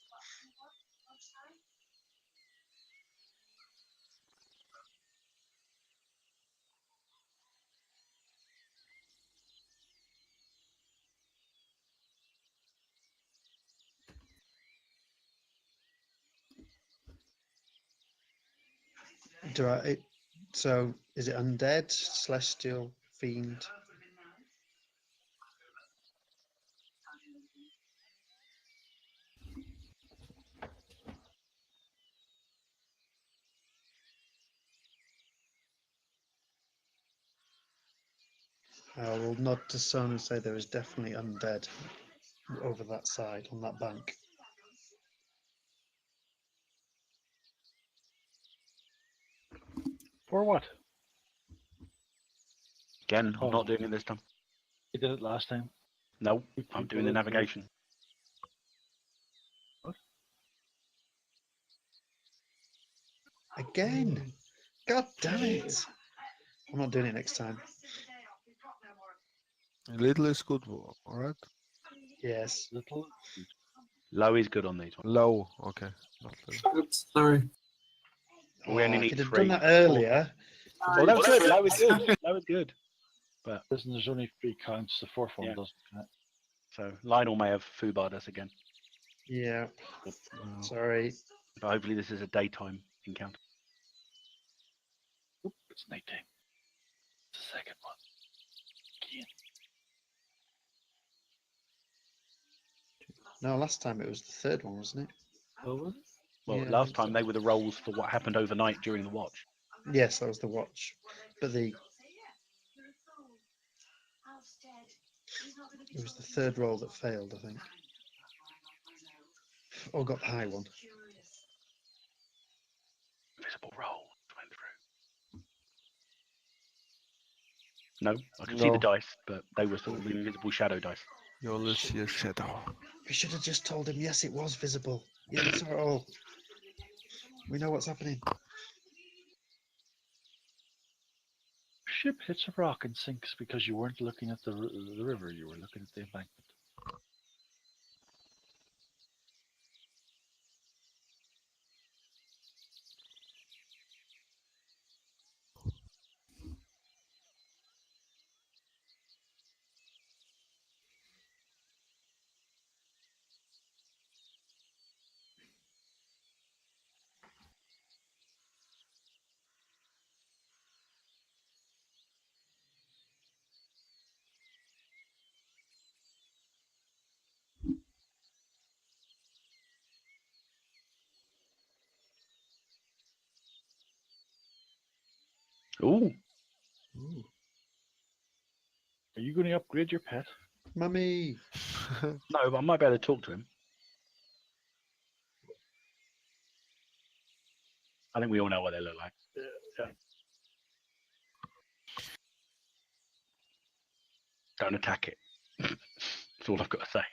So is it undead, celestial, fiend? I will nod to Son and say there is definitely undead over that side on that bank. For what? Again, I'm Oh. not doing it this time. You did it last time. No, I'm doing the navigation. What? Again? God damn it! I'm not doing it next time. Little is good, all right? Yes. Little. Low is good on these ones. Low, okay. Not little. Oops, sorry. We only I need could have 3. done that earlier. Well, that was good. Low is good. Low is good. But Listen, there's only 3 counts. The fourth one Yeah. doesn't count. so Lionel may have foobarred us again. Yeah. Wow. Sorry. But hopefully this is a daytime encounter. Oop, it's nighttime. It's the second one. Again. No, last time it was the third one, wasn't it? Oh, was it? Well, Yeah, I last think time so. they were the rolls for what happened overnight during the watch. Yes, that was the watch. But it was the third roll that failed, I think. Or got the high one. Invisible roll went through. No, I can see the No. dice, but they were sort of invisible shadow dice. You only see a shadow. We should have just told him, yes, it was visible. Yeah, we saw it all. We know what's happening. Ship hits a rock and sinks because you weren't looking at the river. You were looking at the embankment. Ooh, Ooh. Are you going to upgrade your pet? Mummy! no, but I might be able to talk to him. I think we all know what they look like. Yeah. Don't attack it. That's all I've got to say.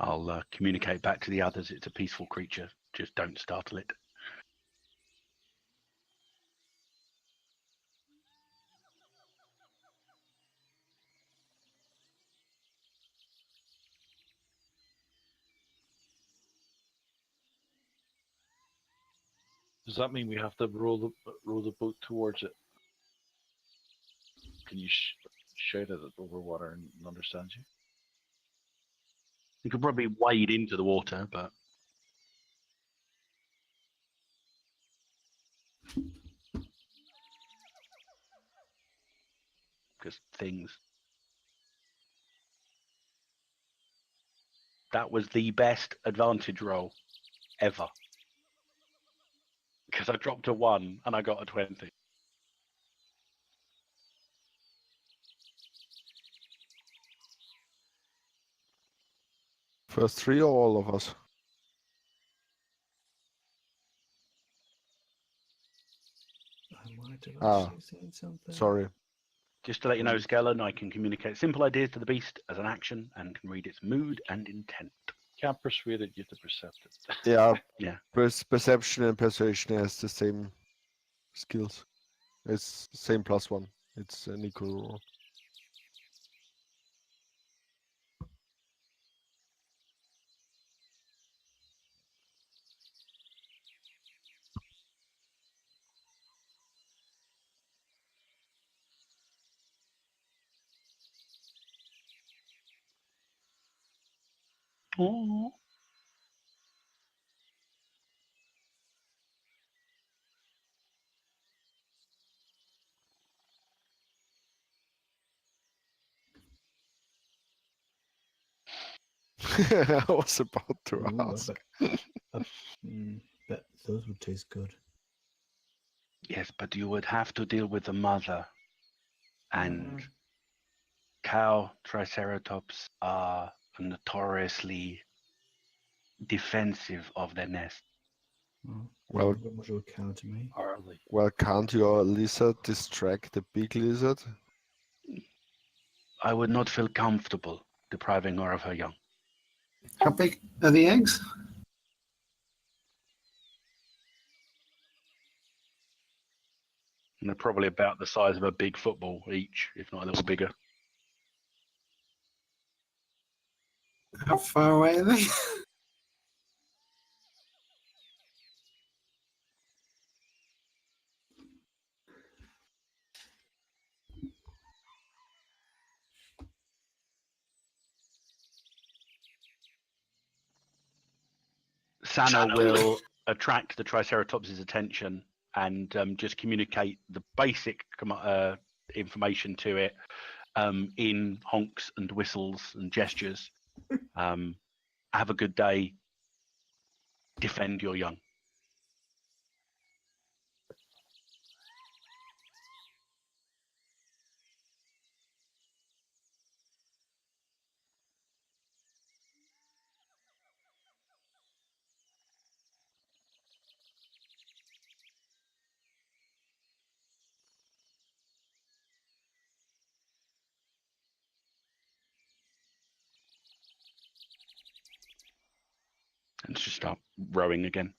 I'll communicate back to the others. It's a peaceful creature. Just don't startle it. Does that mean we have to row the boat towards it? Can you shout at it over water and it understands you? You could probably wade into the water, but because things. That was the best advantage roll ever. Because I dropped a 1 and I got a 20. First 3 or all of us? I might have Ah, actually seen something. Sorry. Just to let you know, Skellen, I can communicate simple ideas to the beast as an action and can read its mood and intent. Can't persuade it, you have to percept it. Yeah. Yeah. Perception and persuasion has the same skills. It's same +1. It's an equal roll. Oh. I was about to Ooh, ask. Bet those would taste good. Yes, but you would have to deal with the mother. And Mm. cow triceratops are notoriously defensive of their nest. Oh, Well- what much of a cow to me? Harley. Well, can't your lizard distract the big lizard? I would not feel comfortable depriving her of her young. How big are the eggs? And they're probably about the size of a big football each, if not a little bigger. How far away are they? Sana will attract the Triceratops' attention and just communicate the basic information to it in honks and whistles and gestures. Have a good day. Defend your young. And just start rowing again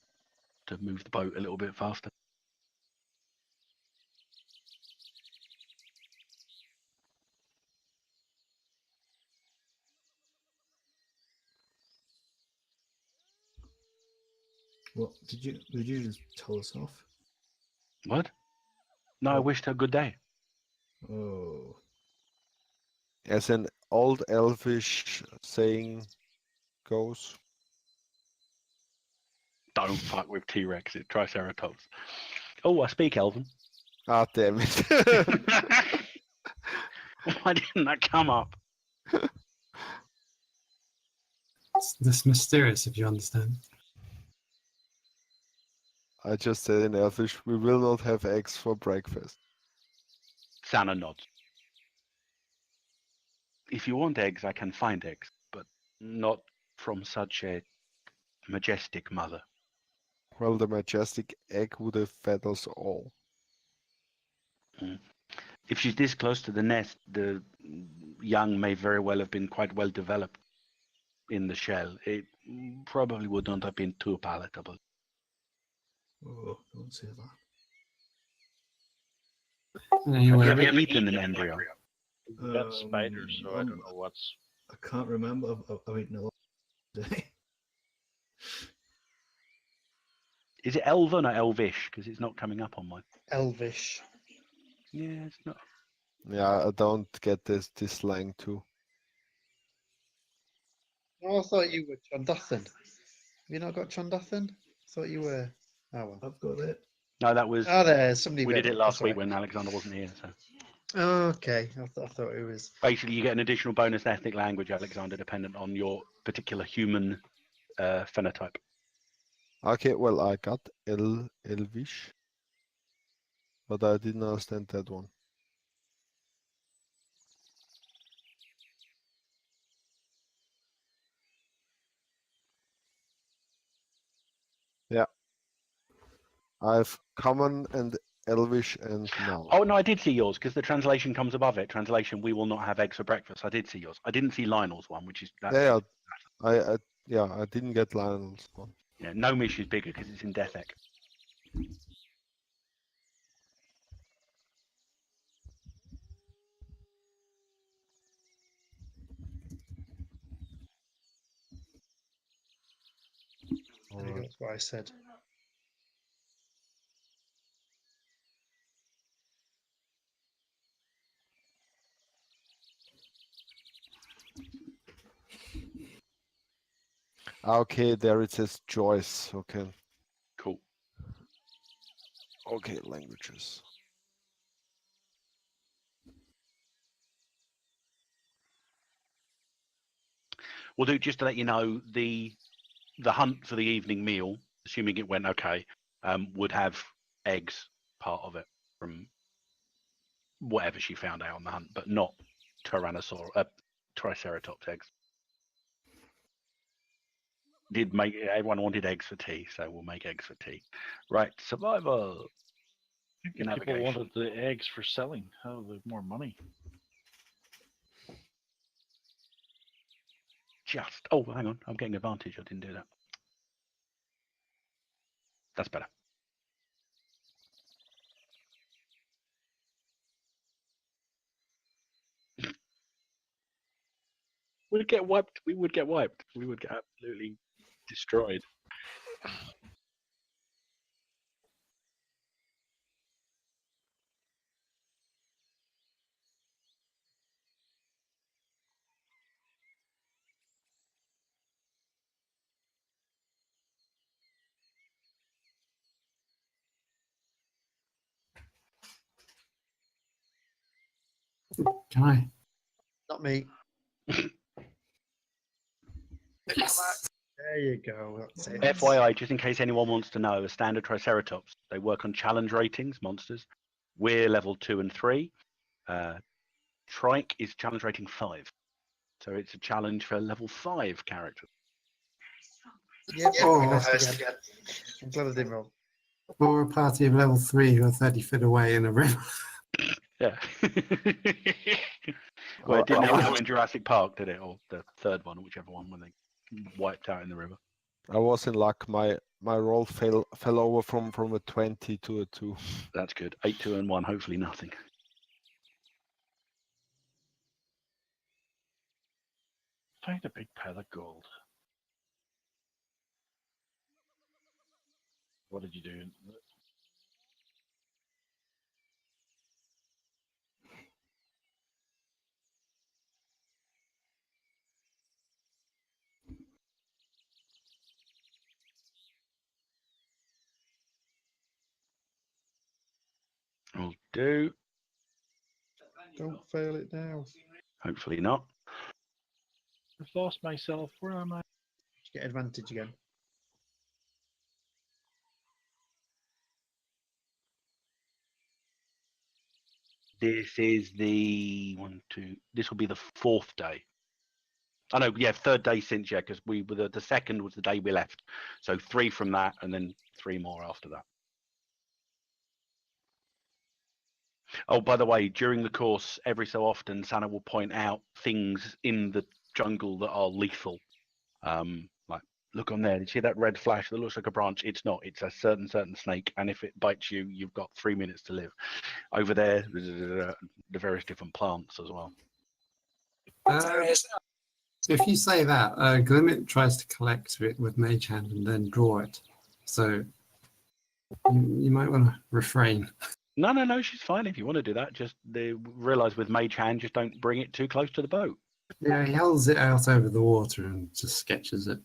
to move the boat a little bit faster. What did you just tell us off? What? No, I Oh. wished her good day. Oh, As an old elfish saying goes. Don't fuck with T-Rex, it's Triceratops. Oh, I speak Elven. Ah, damn it. Why didn't that come up? It's this mysterious, if you understand. I just said in elfish, we will not have eggs for breakfast. Sana nods. If you want eggs, I can find eggs, but not from such a majestic mother. Well, the majestic egg would have fed us all. If she's this close to the nest, the young may very well have been quite well developed. in the shell, it probably would not have been too palatable. Oh, don't say that. Anyway, Have you ever eaten an embryo? We got spiders, so I don't know what's. I can't remember. I've eaten a lot today. Is it Elven or Elvish? Because it's not coming up on mine. Elvish. Yeah, it's not. Yeah, I don't get this slang too. Oh, I thought you were Chondathan. Have you not got Chondathan? I thought you were. Oh well. I've got it. No, that was. Oh, there. Somebody. We read did it last That's week right. when Alexander wasn't here. So Oh, okay. I thought it was. basically, you get an additional bonus ethnic language, Alexander, dependent on your particular human phenotype. Okay, well, I got Elvish, but I didn't understand that one. Yeah. I've common and Elvish and now. Oh no, I did see yours because the translation comes above it. Translation: We will not have eggs for breakfast. I did see yours. I didn't see Lionel's one, which is that's Yeah, I didn't get Lionel's one. yeah. Gnomish is bigger because it's in Death Egg. There you go, that's what I said. Okay, there it says Joyce. Okay. Cool. Okay, languages. We'll do just to let you know the hunt for the evening meal, assuming it went okay, would have eggs part of it from whatever she found out on the hunt, but not Triceratops eggs. Did make everyone wanted eggs for tea, so we'll make eggs for tea. Right, survival. I think if people wanted the eggs for selling, how they more money. Just hang on, I'm getting advantage. I didn't do that. That's better. We'd get wiped. We would get wiped. We would get absolutely destroyed. can I? Not me. There you go. That's it. FYI, just in case anyone wants to know, a standard Triceratops, they work on challenge ratings, monsters. We're level 2 and 3. Trike is challenge rating 5. So it's a challenge for level 5 characters. Yep. Oh, Nice again. I'm glad I didn't roll. or a party of level 3 who are 30 feet away in a river. Yeah. Well, it didn't happen in Jurassic Park, did it? Or the third one, whichever one, when they wiped out in the river. I was in luck. My roll fell over from a 20 to a 2. That's good. 8, 2, and 1. Hopefully nothing. Find a big pile of gold. What did you do? Will do. Don't fail it now. Hopefully not. I've lost myself. Where am I? Just get advantage again. This is the this will be the 4th day. Oh no, yeah, 3rd day since, yeah, because we were the 2nd was the day we left. So 3 from that, and then 3 more after that. Oh, by the way, during the course, every so often, Santa will point out things in the jungle that are lethal. Like, look on there. You see that red flash that looks like a branch? It's not. It's a certain snake, and if it bites you, you've got 3 minutes to live. Over there, the various different plants as well. If you say that, Glimmet tries to collect it with Mage Hand and then draw it. So you might want to refrain. No, she's fine if you want to do that. Just realise with Mage Hand, just don't bring it too close to the boat. Yeah, he holds it out over the water and just sketches it.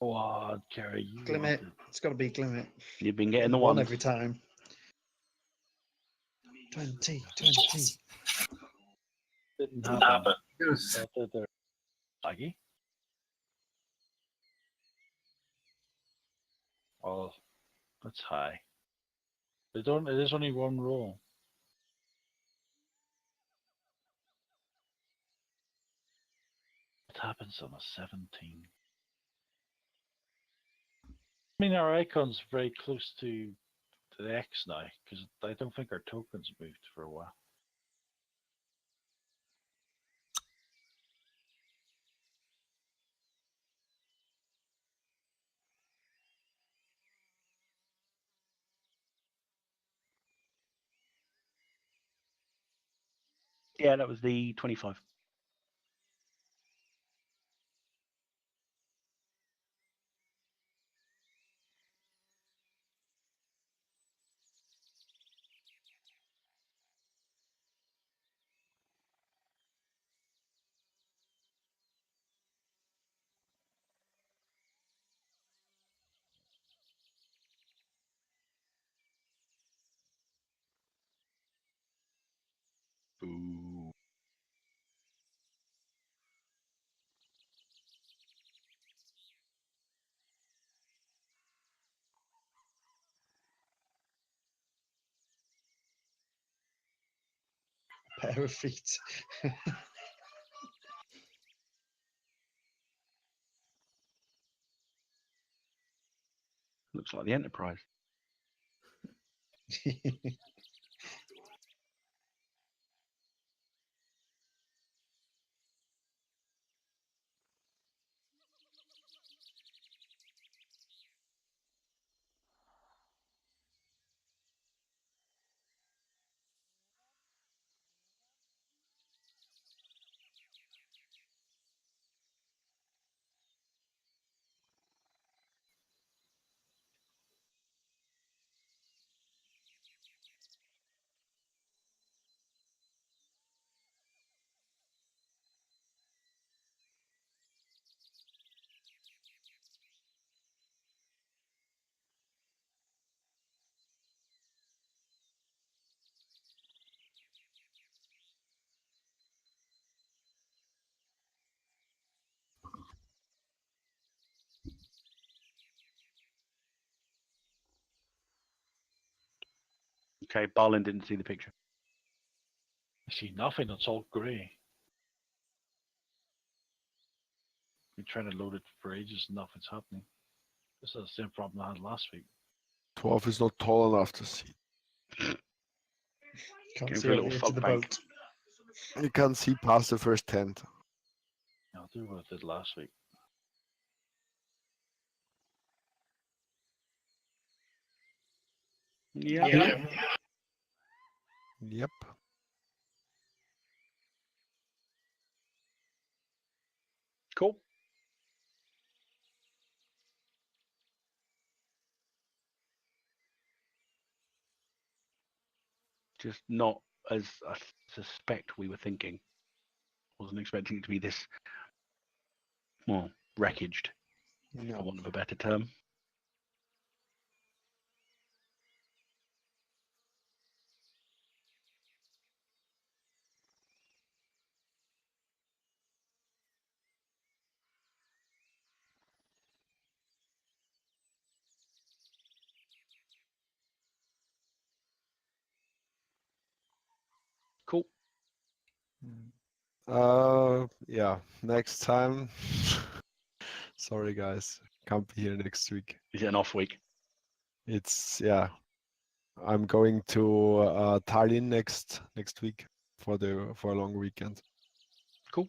Oh, Kerry, you Glimmet. wanted- It's got to be Glimmet. You've been getting the One one every time. 20. Didn't happen. Yes. They're laggy. Oh, that's high. They don't. It is only one roll. What happens on a 17? I mean, our icon's very close to the X now because I don't think our tokens moved for a while. Yeah, that was the 25. Ooh. Pair of feet. Looks like the Enterprise. Okay, Barlin didn't see the picture. I see nothing. It's all grey. Been trying to load it for ages and nothing's happening. This is the same problem I had last week. 12 is not tall enough to see. Can't Going see for a over little the edge fog of the bank. boat. You can't see past the first tent. I'll do what I did last week. Yeah. Yep. Cool. Just not as I suspect we were thinking. Wasn't expecting it to be this, well, wreckaged, for No. want of a better term. Cool. Yeah, next time Sorry, guys. Can't be here next week. Is it an off week? It's yeah. I'm going to Tallinn next week for a long weekend. Cool.